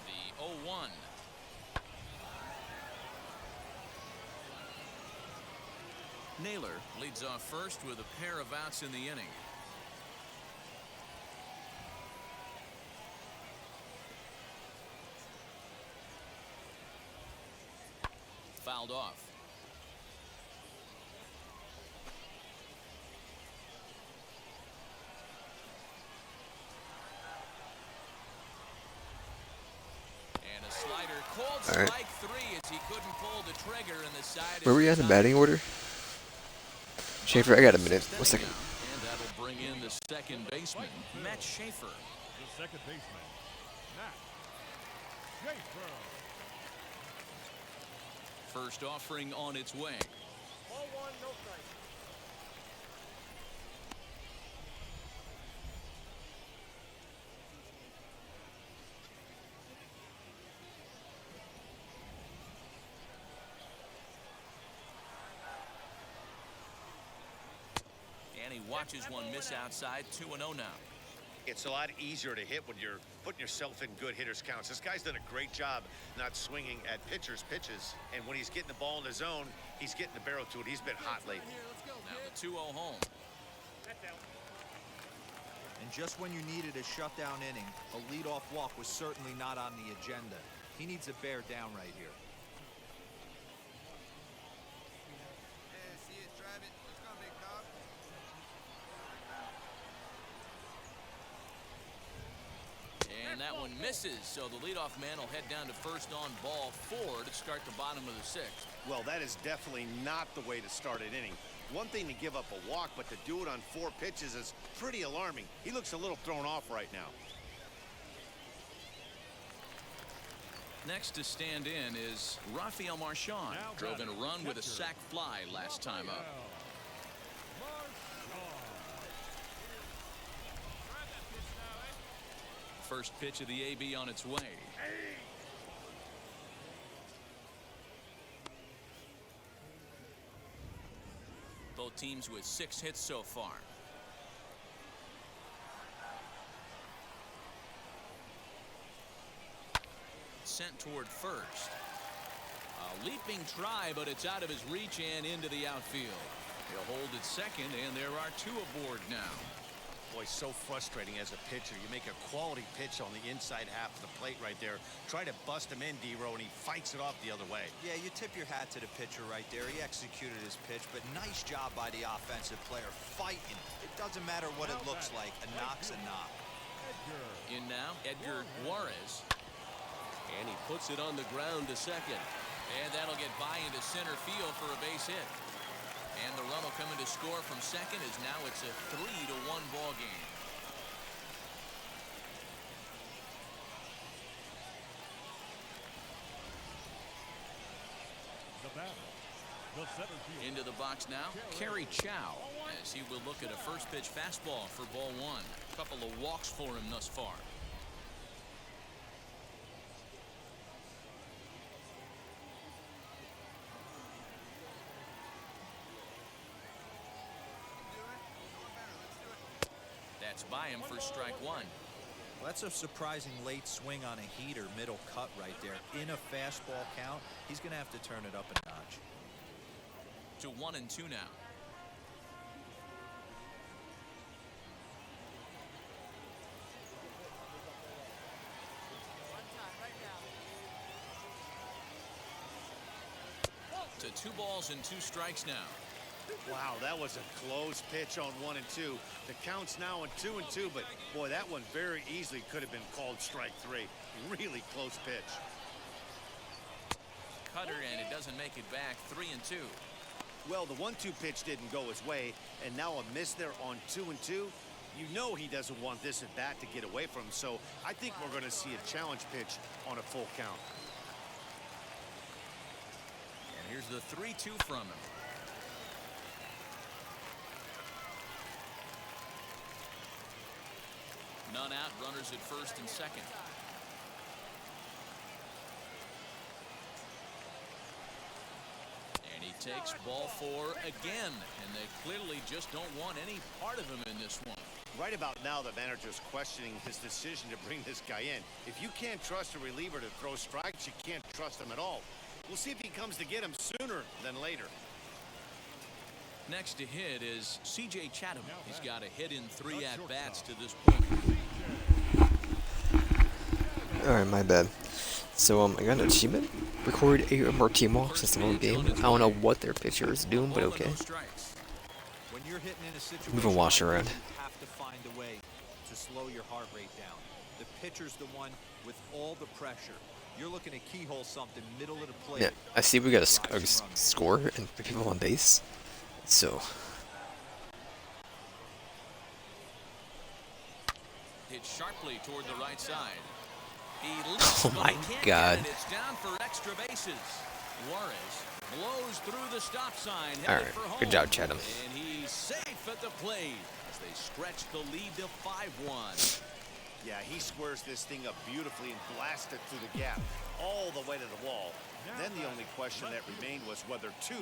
The 0-1. Naylor leads off first with a pair of outs in the inning. Fouled off. And a slider called All right. strike 3 as he couldn't pull the trigger, and the side Where is were you at in the tied. batting order? Schaefer, I got a minute. 1 second. And that'll bring in the second baseman, Matt Schaefer. The second baseman, Matt Schaefer. First offering on its way. Ball one, no strike. And he watches one miss outside. 2-0 now. It's a lot easier to hit when you're putting yourself in good hitters' counts. This guy's done a great job not swinging at pitchers' pitches. And when he's getting the ball in the zone, he's getting the barrel to it. He's been hot lately. Now the 2-0 home. And just when you needed a shutdown inning, a leadoff walk was certainly not on the agenda. He needs to bear down right here. And that one misses, so the leadoff man will head down to first on ball 4 to start the bottom of the 6th. Well, that is definitely not the way to start an inning. One thing to give up a walk, but to do it on 4 pitches is pretty alarming. He looks a little thrown off right now. Next to stand in is Rafael Marchand. Drove in a run with a sac fly last time up. First pitch of the AB on its way. Both teams with 6 hits so far. Sent toward first. A leaping try, but it's out of his reach and into the outfield. He'll hold at second, and there are 2 aboard now. Boy, so frustrating as a pitcher. You make a quality pitch on the inside half of the plate right there. Try to bust him in, D-Row, and he fights it off the other way. Yeah, you tip your hat to the pitcher right there. He executed his pitch, but nice job by the offensive player fighting. It doesn't matter what it looks like. A knock's a knock. In now, Edgar Juarez. And he puts it on the ground to second. And that'll get by into center field for a base hit. And the run will come in to score from second as now it's a 3-1 ball game. The batter, the center fielder. Into the box now, Kerry Chow, as he will look at a first pitch fastball for ball 1. A couple of walks for him thus far. That's by him for strike 1. Well, that's a surprising late swing on a heater, middle cut right there. In a fastball count, he's going to have to turn it up a notch. To 1-2 now. To 2 balls and 2 strikes now. Wow, that was a close pitch on 1 and 2. The count's now at 2 and 2, but boy, that one very easily could have been called strike 3. Really close pitch. Cutter, and it doesn't make it back. 3-2. Well, the 1-2 pitch didn't go his way, and now a miss there on 2 and 2. You know he doesn't want this at bat to get away from him, so I think we're going to see a challenge pitch on a full count. And here's the 3-2 from him. None out, runners at first and second. And he takes ball 4 again, and they clearly just don't want any part of him in this one. Right about now, the manager's questioning his decision to bring this guy in. If you can't trust a reliever to throw strikes, you can't trust him at all. We'll see if he comes to get him sooner than later. Next to hit is C.J. Chatham. He's got a hit in 3 at-bats to this point. Alright, my bad. So, I got an achievement. Record 8 or more team walks since the whole game. I don't know what their pitcher is doing, but okay. When you're hitting in a situation Move and wash like around. this, you have to find a way to slow your heart rate down. The pitcher's the one with all the pressure. You're looking to keyhole something middle of the plate. Yeah, I see we got a score and people on base. So, Hit sharply toward the right side. He oh my God. It's down for extra bases. Juarez blows through the stop sign. All right, good job, Chatham. And he's safe at the plate as they stretch the lead to 5-1. Yeah, he squares this thing up beautifully and blasts it through the gap all the way to the wall. Then the only question that remained was whether 2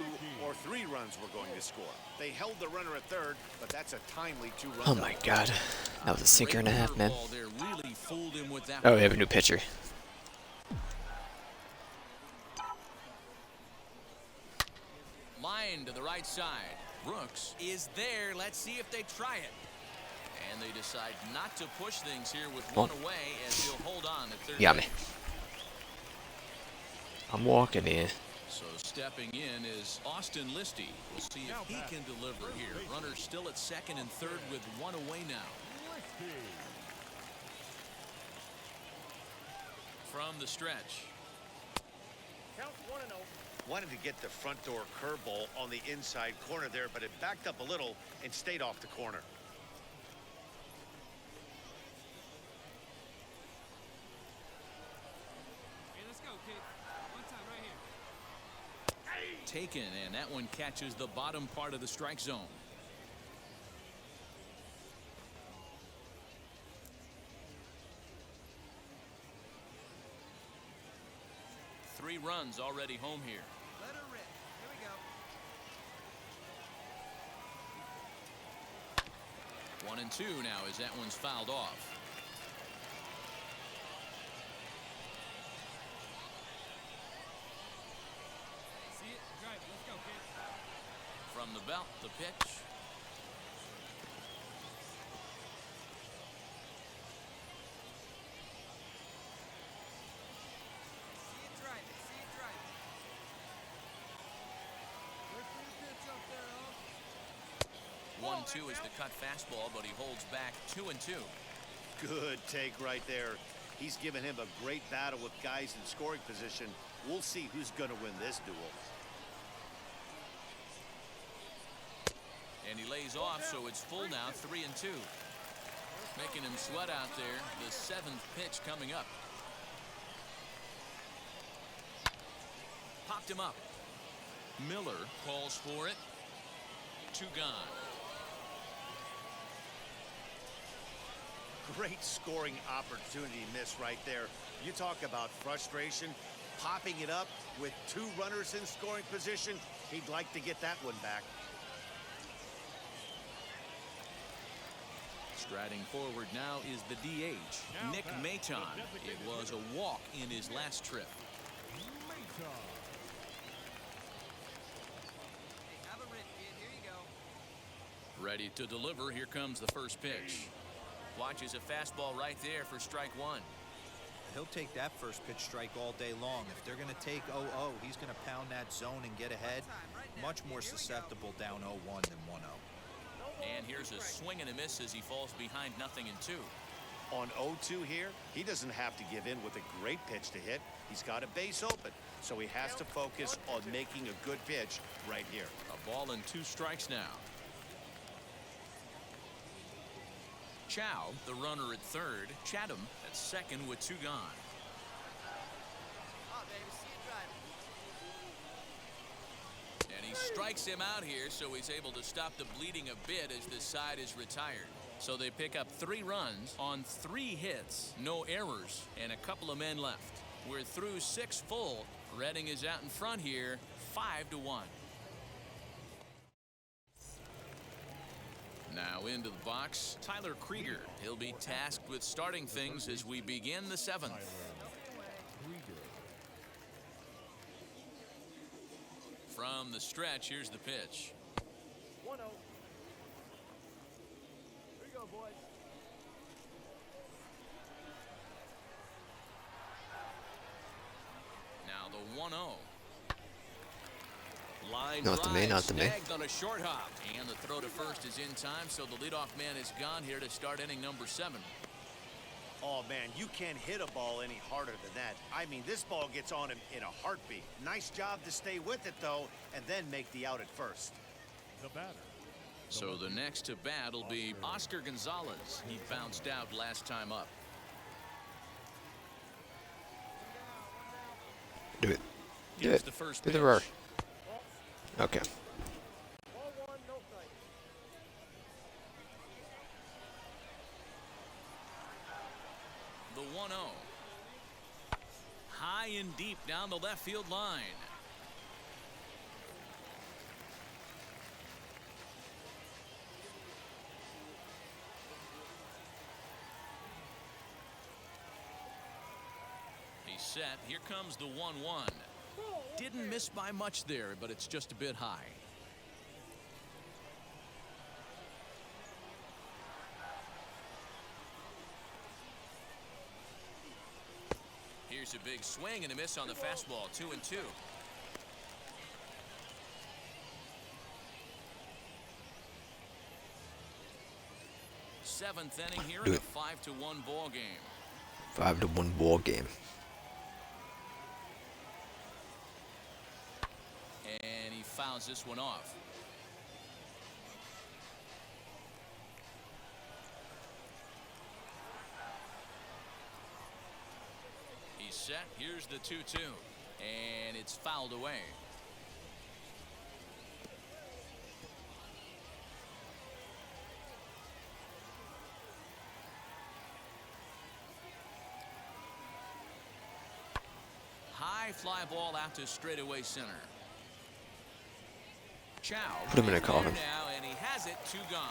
or 3 runs were going to score. They held the runner at third, but that's a timely 2-run. Oh my God, that was a sinker and a half, man. Really fooled him with that. Oh, we have a new pitcher. Line to the right side. Brooks is there. Let's see if they try it. And they decide not to push things here with one away as he'll hold on at third. Got me. I'm walking in. So stepping in is Austin Listy. We'll see if he can deliver here. Runner still at second and third with one away now. From the stretch. Count 1-0. Wanted to get the front door curveball on the inside corner there, but it backed up a little and stayed off the corner. Hey, let's go. taken, and that one catches the bottom part of the strike zone. Three runs already home here. Let her rip. Here we go. 1-2 now as that one's fouled off. See it? Drive. Let's go, kid. From the belt, the pitch. See it driving. See it driving. Wait for the pitch up there, huh? 1-2 is the cut fastball, but he holds back 2-2. Good take right there. He's given him a great battle with guys in scoring position. We'll see who's going to win this duel. And he lays off, so it's full now, 3-2. Making him sweat out there. The 7th pitch coming up. Popped him up. Miller calls for it. 2 gone. Great scoring opportunity miss right there. You talk about frustration. Popping it up with 2 runners in scoring position. He'd like to get that one back. Striding forward now is the DH, Nick Maton. It was a walk in his last trip. Maton. Hey, have a rip, kid. Here you go. Ready to deliver. Here comes the first pitch. Watches a fastball right there for strike 1. He'll take that first pitch strike all day long. If they're going to take 0-0, he's going to pound that zone and get ahead. Much more susceptible down 0-1 than 1-0. And here's a swing and a miss as he falls behind 0-2. On 0-2 here, he doesn't have to give in with a great pitch to hit. He's got a base open, so he has to focus on making a good pitch right here. A ball and 2 strikes now. Chow, the runner at third. Chatham at second with 2 gone. Oh, baby. See it driving. And he strikes him out here, so he's able to stop the bleeding a bit as this side is retired. So they pick up 3 runs on 3 hits, no errors, and a couple of men left. We're through 6 full. Redding is out in front here, 5-1. Now into the box, Tyler Krieger. He'll be tasked with starting things as we begin the 7th. From the stretch, here's the pitch. 1-0. Here you go, boys. Now the 1-0. Line Not to me, drive, not to me. snagged on a short hop. And the throw to first is in time, so the leadoff man is gone here to start inning number 7. Oh, man, you can't hit a ball any harder than that. I mean, this ball gets on him in a heartbeat. Nice job to stay with it, though, and then make the out at first. The batter. So the next to bat will be Oscar Gonzalez. He bounced out last time up. Do it. Do Here's it. the first Do the pitch. roar. Okay. 1-1, no strike. The 1-0. High and deep down the left field line. He's set. Here comes the 1-1. Didn't miss by much there, but it's just a bit high. Here's a big swing and a miss on the fastball. 2-2. Seventh inning here in a 5-1 ball game. 5-1 ball game. And he fouls this one off. He's set. Here's the 2-2. And it's fouled away. high fly ball out to straightaway center. Chow Put him in a is there coffin. now, and he has it. 2 gone.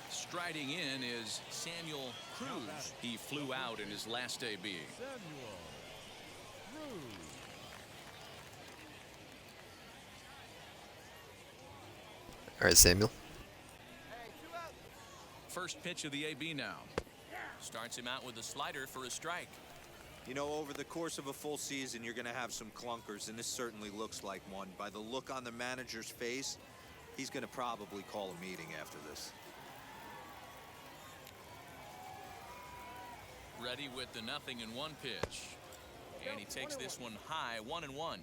Striding in is Samuel Cruz. He flew out in his last AB. Samuel Cruz. All right, Samuel. First pitch of the AB now. Starts him out with a slider for a strike. You know, over the course of a full season, you're going to have some clunkers, and this certainly looks like one. By the look on the manager's face, he's going to probably call a meeting after this. Ready with the 0-1 pitch. And he takes this one high, 1-1.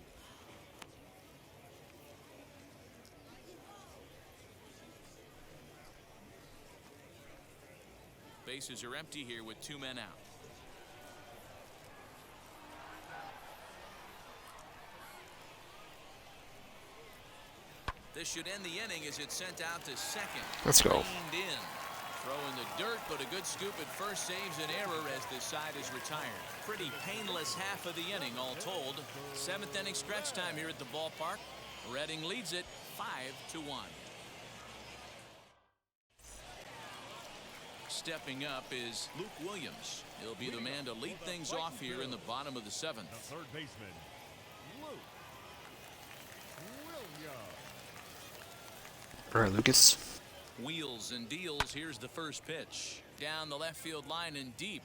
Bases are empty here with 2 men out. This should end the inning as it's sent out to second. Let's go. Reined in. Throwing the dirt, but a good scoop at first saves an error as this side is retired. Pretty painless half of the inning, all told. 7th inning stretch time here at the ballpark. Reading leads it 5-1. Stepping up is Luke Williams. He'll be the man to lead things off here in the bottom of the 7th. The third baseman, Luke Williams. All right, Lucas. Wheels and deals. Here's the first pitch. Down the left field line and deep.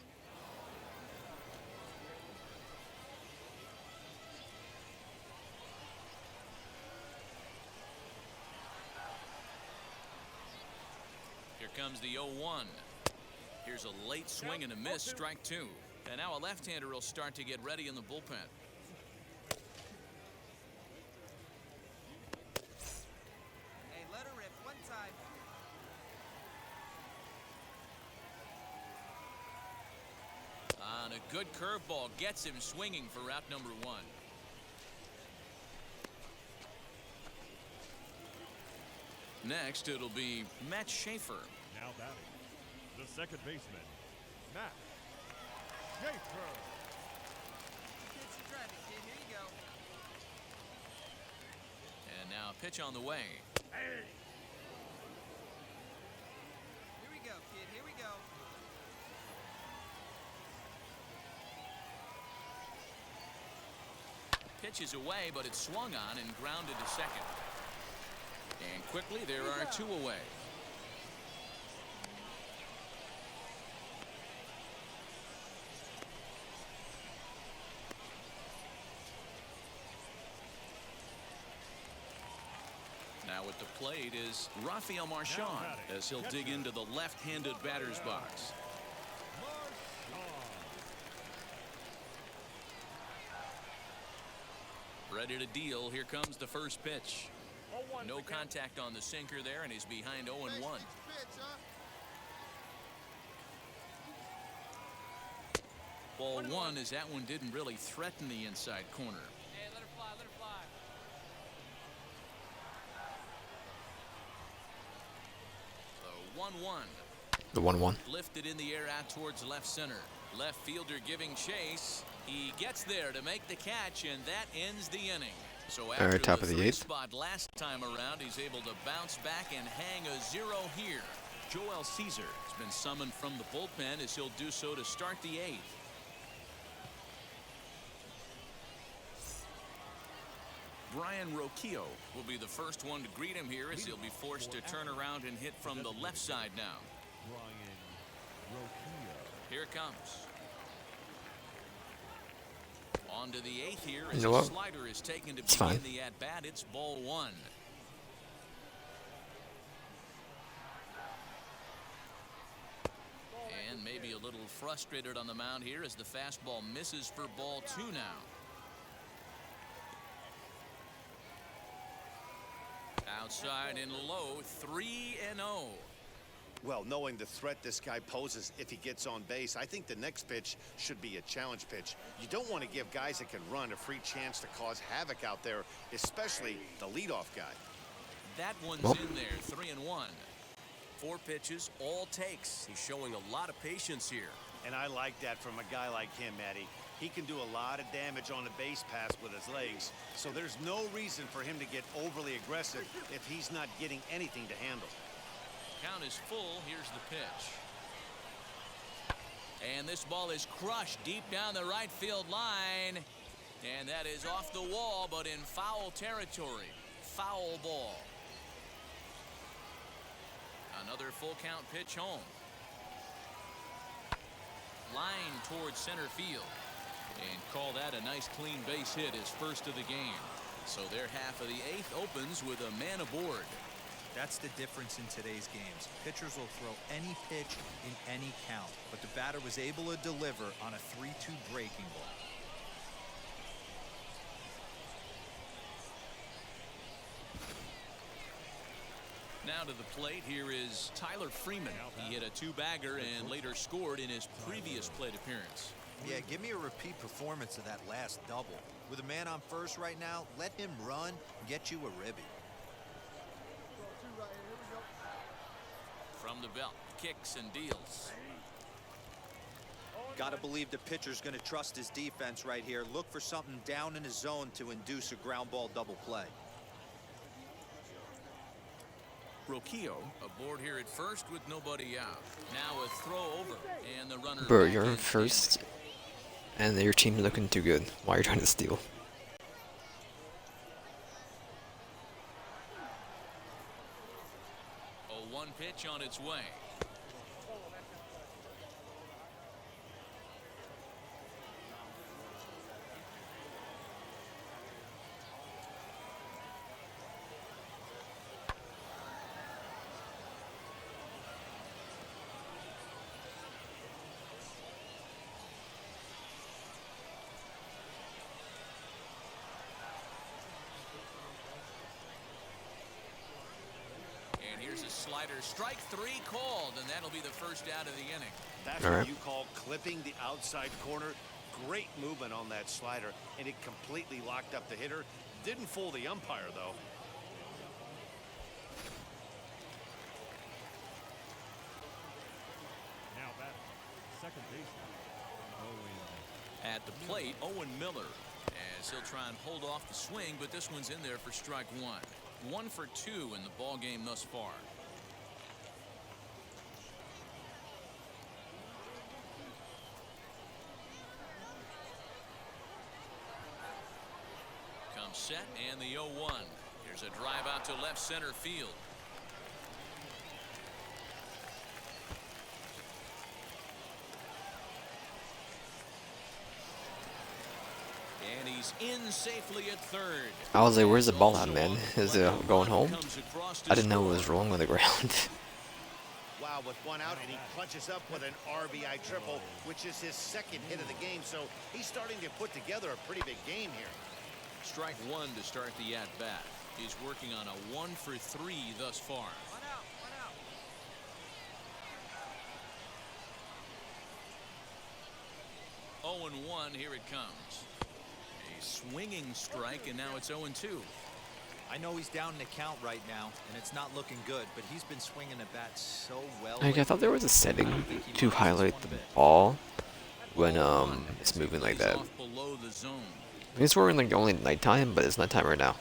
Here comes the 0-1. Here's a late swing and a miss, strike 2. And now a left-hander will start to get ready in the bullpen. Hey, let her rip one time. On a good curveball, gets him swinging for out number 1. Next, it'll be Matt Schaefer. Now batting, the second baseman, Matt Schaefer. Kids, you drive it, kid. Here you go. And now a pitch on the way. Here we go, kid. Here we go. Pitch is away, but it's swung on and grounded to second. And quickly, there are 2 away. Now at the plate is Rafael Marchand as he'll dig into the left-handed batter's box. Ready to deal. Here comes the first pitch. No contact on the sinker there, and he's behind 0-1. Ball 1 as that one didn't really threaten the inside corner. Hey, let her fly, let her fly. The 1-1. The 1-1. Lifted in the air out towards left center. Left fielder giving chase. He gets there to make the catch, and that ends the inning. So after top of the 3 8th. spot last time around, he's able to bounce back and hang a 0 here. Joel Caesar has been summoned from the bullpen as he'll do so to start the 8th. Brian Roquillo will be the first one to greet him here as he'll be forced to turn around and hit from the left side now. Brian Roquillo. Here it comes. On to the 8th here You as know a what? slider is taken to It's begin fine. the at-bat. It's ball 1. And maybe a little frustrated on the mound here as the fastball misses for ball 2 now. Outside and low, 3-0. Well, knowing the threat this guy poses if he gets on base, I think the next pitch should be a challenge pitch. You don't want to give guys that can run a free chance to cause havoc out there, especially the leadoff guy. That one's Well. in there, 3-1. 4 pitches, all takes. He's showing a lot of patience here. And I like that from a guy like him, Matty. He can do a lot of damage on a base pass with his legs, so there's no reason for him to get overly aggressive if he's not getting anything to handle. Count is full. Here's the pitch. And this ball is crushed deep down the right field line. And that is off the wall, but in foul territory. Foul ball. Another full count pitch home. Line towards center field. And call that a nice clean base hit, his first of the game. So their half of the 8th opens with a man aboard. That's the difference in today's games. Pitchers will throw any pitch in any count, but the batter was able to deliver on a 3-2 breaking ball. Now to the plate, here is Tyler Freeman. He hit a 2-bagger and later scored in his previous plate appearance. Yeah, give me a repeat performance of that last double. With a man on first right now, let him run and get you a ribby. From the belt, kicks and deals. Got to believe the pitcher's going to trust his defense right here. Look for something down in his zone to induce a ground ball double play. Roquillo aboard here at first with nobody out. Now a throw over and the runner. Bro, back you're in in first, and your team's looking too good. Why are you trying to steal? A 1 pitch on its way. Here's a slider. Strike 3 called, and that'll be the first out of the inning. That's All what right. you call clipping the outside corner. Great movement on that slider, and it completely locked up the hitter. Didn't fool the umpire, though. Now batting, second baseman, Owen. At the plate, Owen Miller, as he'll try and hold off the swing, but this one's in there for strike 1. 1 for 2 in the ball game thus far. Comes set and the 0-1. Here's a drive out to left center field. And he's in safely at third. I was like, where's the ball at, man? Is it going home? I didn't know what was wrong with the ground. Wow, with 1 out, and he punches up with an RBI triple, which is his 2nd hit of the game. So he's starting to put together a pretty big game here. Strike 1 to start the at-bat. He's working on a 1 for 3 thus far. 1 out, 1 out. 0-1, here it comes. A swinging strike, and now it's 0-2. I know he's down in the count right now, and it's not looking good, but he's been swinging the bat so well. Like, I thought there was a setting to highlight the ball when it's moving like that. Off below the zone. I mean, it's we're in like only nighttime, but it's nighttime right now.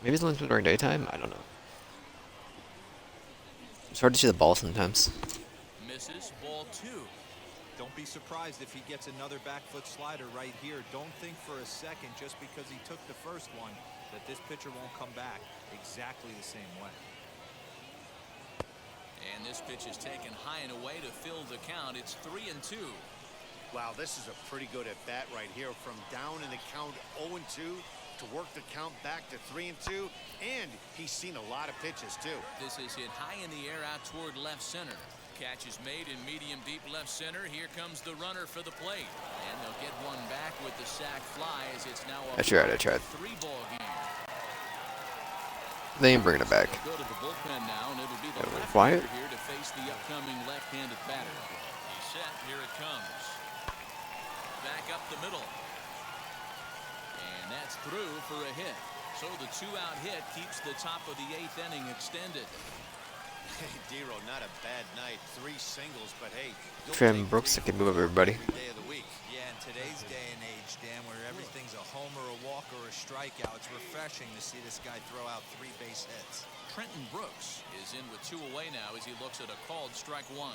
Maybe it's only during daytime. I don't know. It's hard to see the ball sometimes. Misses, ball 2. Don't be surprised if he gets another back foot slider right here. Don't think for a second, just because he took the first one, that this pitcher won't come back exactly the same way. And this pitch is taken high and away to fill the count. It's 3-2. Wow, this is a pretty good at-bat right here. From down in the count 0-2 to work the count back to 3-2. And he's seen a lot of pitches, too. This is hit high in the air out toward left center. Catch is made in medium deep left center. Here comes the runner for the plate. And they'll get one back with the sac fly as it's now a I tried. 3-ball game. They ain't bringing it back. Go to the bullpen now, and it'll be the we're left quiet. hander here to face the upcoming left-handed batter. He's set. Here it comes. Back up the middle. And that's through for a hit. So the two-out hit keeps the top of the 8th inning extended. Hey, Dero, not a bad night. 3 singles, but hey, Trim Brooks that can move everybody. every day of the week. Yeah, in today's day and age, Dan, where everything's a homer, a walk, or a strikeout, it's refreshing to see this guy throw out 3 base hits. Trenton Brooks is in with 2 away now as he looks at a called strike 1.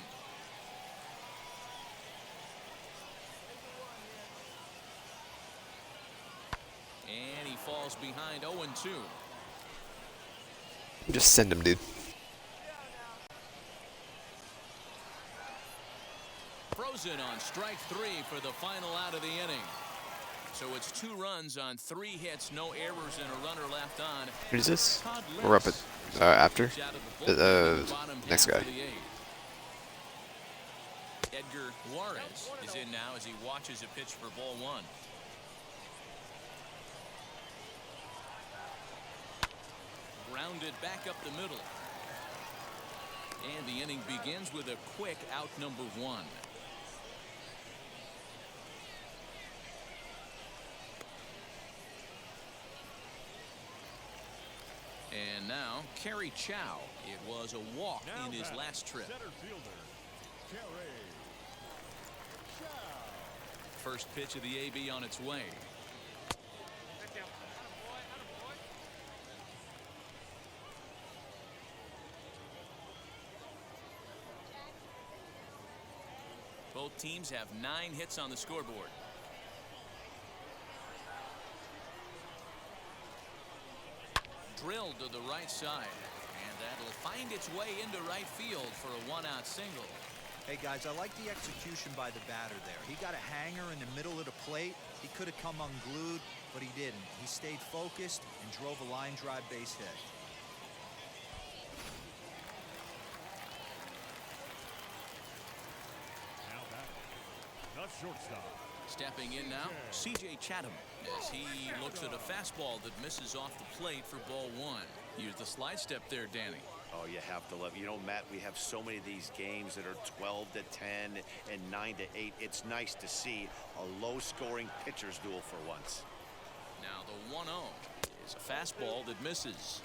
And he falls behind 0-2. Just send him, dude. Frozen on strike 3 for the final out of the inning. So it's 2 runs on 3 hits, no errors, and a runner left on. What is this? We're up at after next guy. Edgar Juarez is in now as he watches a pitch for ball 1. Grounded back up the middle. And the inning begins with a quick out number 1. And now, Kerry Chow. It was a walk in his last trip. Center fielder, Kerry Chow. First pitch of the AB on its way. Both teams have 9 hits on the scoreboard. Drilled to the right side, and that'll find its way into right field for a 1-out single. Hey, guys, I like the execution by the batter there. He got a hanger in the middle of the plate. He could have come unglued, but he didn't. He stayed focused and drove a line drive base hit. Now back, the shortstop. Stepping in now, C.J. Chatham, as he looks at a fastball that misses off the plate for ball 1. Use the slide step there, Danny. Oh, you have to love it. You know, Matt, we have so many of these games that are 12-10 and 9-8. It's nice to see a low-scoring pitcher's duel for once. Now the 1-0 is a fastball that misses.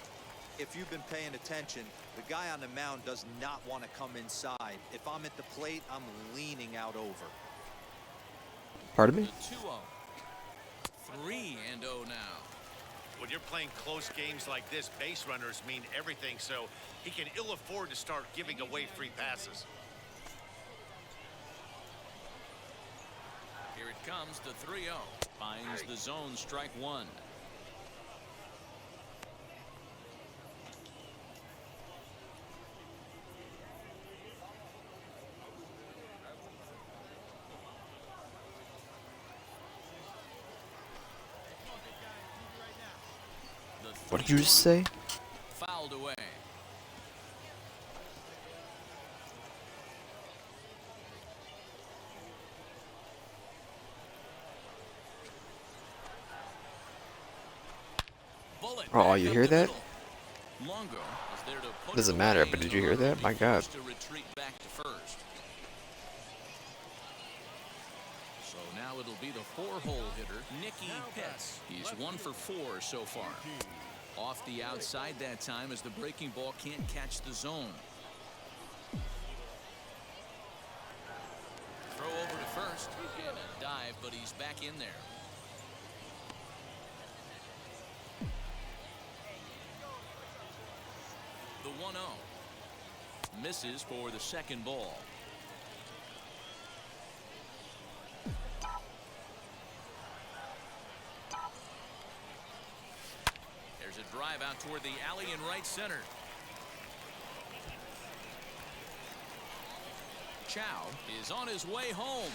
If you've been paying attention, the guy on the mound does not want to come inside. If I'm at the plate, I'm leaning out over. Pardon me? The 2-0. 3-0 now. When you're playing close games like this, base runners mean everything, so he can ill afford to start giving away free passes. Here it comes, the 3-0. Finds the zone, strike 1. What did you just say? Fouled away. Bullet Oh, you hear that? Longo is there to put Doesn't it matter, away but did as you the hear runner that? My God. begins to retreat back to first. So now it'll be the 4-hole hitter, Nicky Pitts. He's 1 for 4 so far. Off the outside that time as the breaking ball can't catch the zone. Throw over to first and a dive, but he's back in there. The 1-0 misses for the second ball. There's a drive out toward the alley in right center. Chow is on his way home.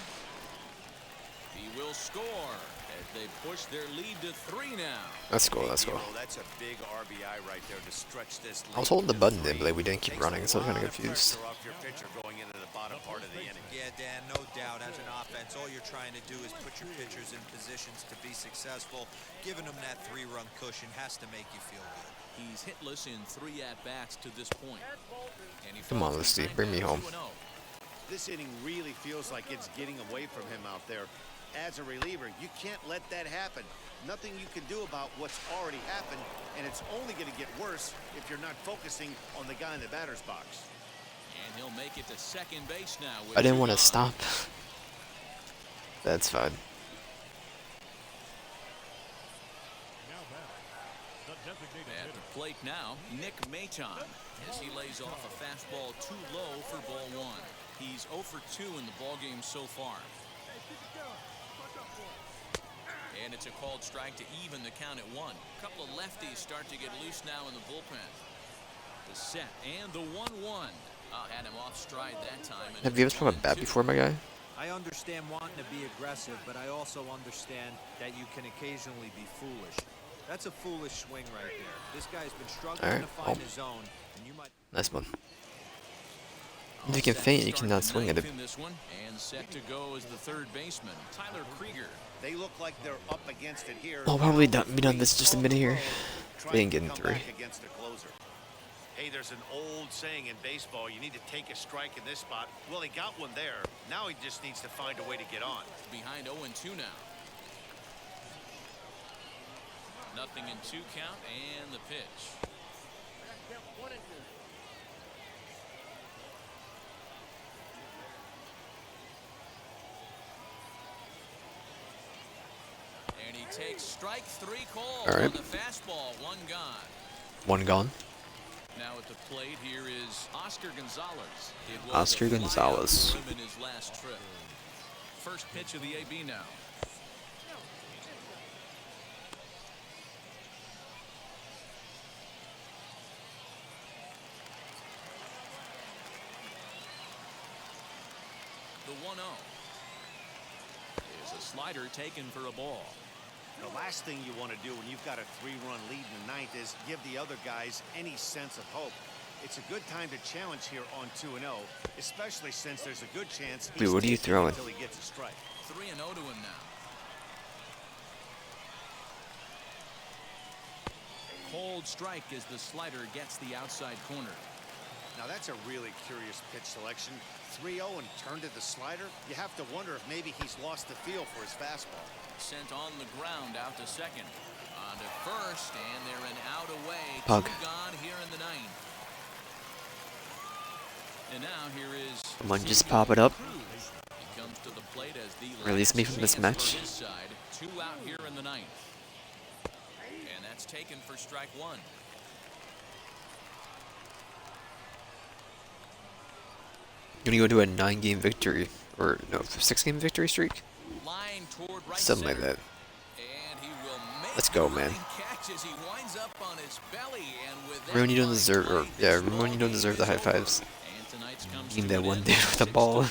He will score as they push their lead to 3 now. Let's go, let's go. That's a big RBI right there to stretch this lead. I was holding the button then, but we didn't keep running, so I was kind of confused. Pressure off your pitcher going into the bottom part of the inning. Yeah, Dan, no doubt. As an offense, all you're trying to do is put your pitchers in positions to be successful. Giving them that 3-run cushion has to make you feel good. He's hitless in 3 at-bats to this point. And he Come on, falls Lusty, behind bring me at home. 2-0. This inning really feels like it's getting away from him out there. as a reliever, you can't let that happen. Nothing you can do about what's already happened, and it's only going to get worse if you're not focusing on the guy in the batter's box. And he'll make it to second base now. I didn't want to stop. That's fine. Now batting, the designated At hitter. the plate now, Nick Maton, as he lays off a fastball too low for ball one. He's 0 for 2 in the ballgame so far. And it's a called strike to even the count at 1. A couple of lefties start to get loose now in the bullpen. The set and the 1-1. Had him off stride that time. Have you ever thrown a bat before, my guy? I understand wanting to be aggressive, but I also understand that you can occasionally be foolish. That's a foolish swing right there. This guy's been struggling to find his zone, and you might. Nice one. If you can feint, you cannot swing at it. In this one, and set to go is the third baseman, Tyler Krieger. They look like they're up against it here. I'll probably be done this just a minute here. They ain't getting Come 3. back against the closer. Hey, there's an old saying in baseball, you need to take a strike in this spot. Well, he got one there. Now he just needs to find a way to get on. Behind 0-2 now. Nothing in 2 count, and the pitch. And he takes strike 3 calls on the fastball. 1 gone. 1 gone. Now at the plate here is Oscar Gonzalez. It was Oscar a flyout Gonzalez. for him in his last trip. First pitch of the AB now. The 1-0 is a slider taken for a ball. The last thing you want to do when you've got a 3-run lead in the 9th is give the other guys any sense of hope. It's a good time to challenge here on 2-0, especially since there's a good chance he's Dude, what are you taking it throwing? until he gets a strike. 3-0 to him now. Cold strike as the slider gets the outside corner. Now that's a really curious pitch selection. 3-0 and turned to the slider. You have to wonder if maybe he's lost the feel for his fastball. Sent on the ground out to second. On to first, and they're an out away. Pug. 2 gone here in the 9th. And now here is. Come on, just pop it up. He comes to the plate as the Release me last from this chance match. for his side. 2 out here in the 9th. And that's taken for strike 1. You want to go to a 9-game victory, or no, 6-game victory streak? Line toward right Something like center. that. And he will make Let's go, the man. running catch as he winds up on his belly, and with that Remember when you don't line deserve, or played, yeah, this remember when you don't ball deserve the high game is over. fives? And tonight's comes Team to that an one end. dude with the 6-3 ball the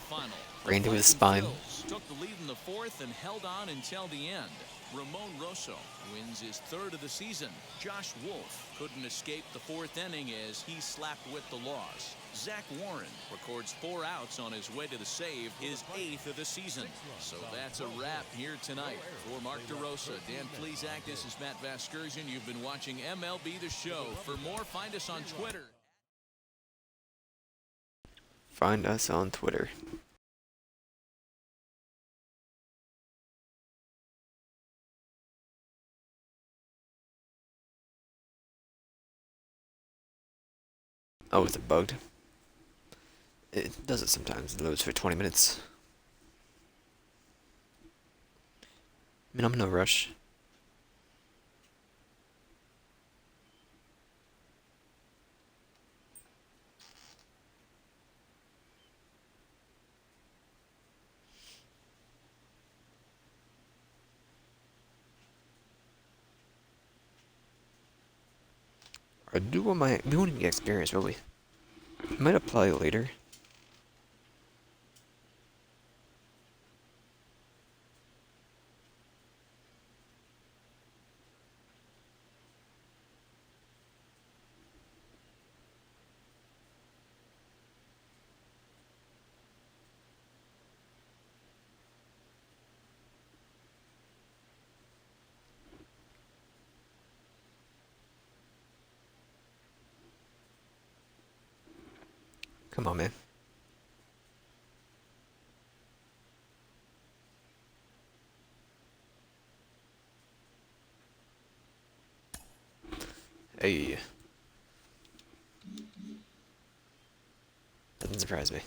final. The ran to his Fighting spine. Phils took the lead in the 4th and held on until the end. Ramon Rosso wins his 3rd of the season. Josh Wolf couldn't escape the 4th inning as he slapped with the loss. Zach Warren records 4 outs on his way to the save, his 8th of the season. So that's a wrap here tonight. For Mark DeRosa, Dan Plesac, this is Matt Vasgersian. You've been watching MLB The Show. For more, find us on Twitter. Find us on Twitter. Oh, is it bugged? It does it sometimes. It loads for 20 minutes. I mean, I'm in no rush. I do want we won't even get experience, will we? Might apply later. Come on, man. Hey. Doesn't surprise me.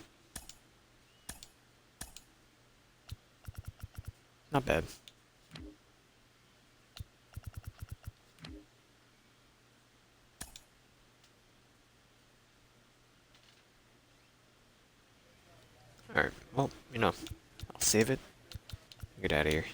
Not bad. Alright, well, you know, I'll save it. Get out of here.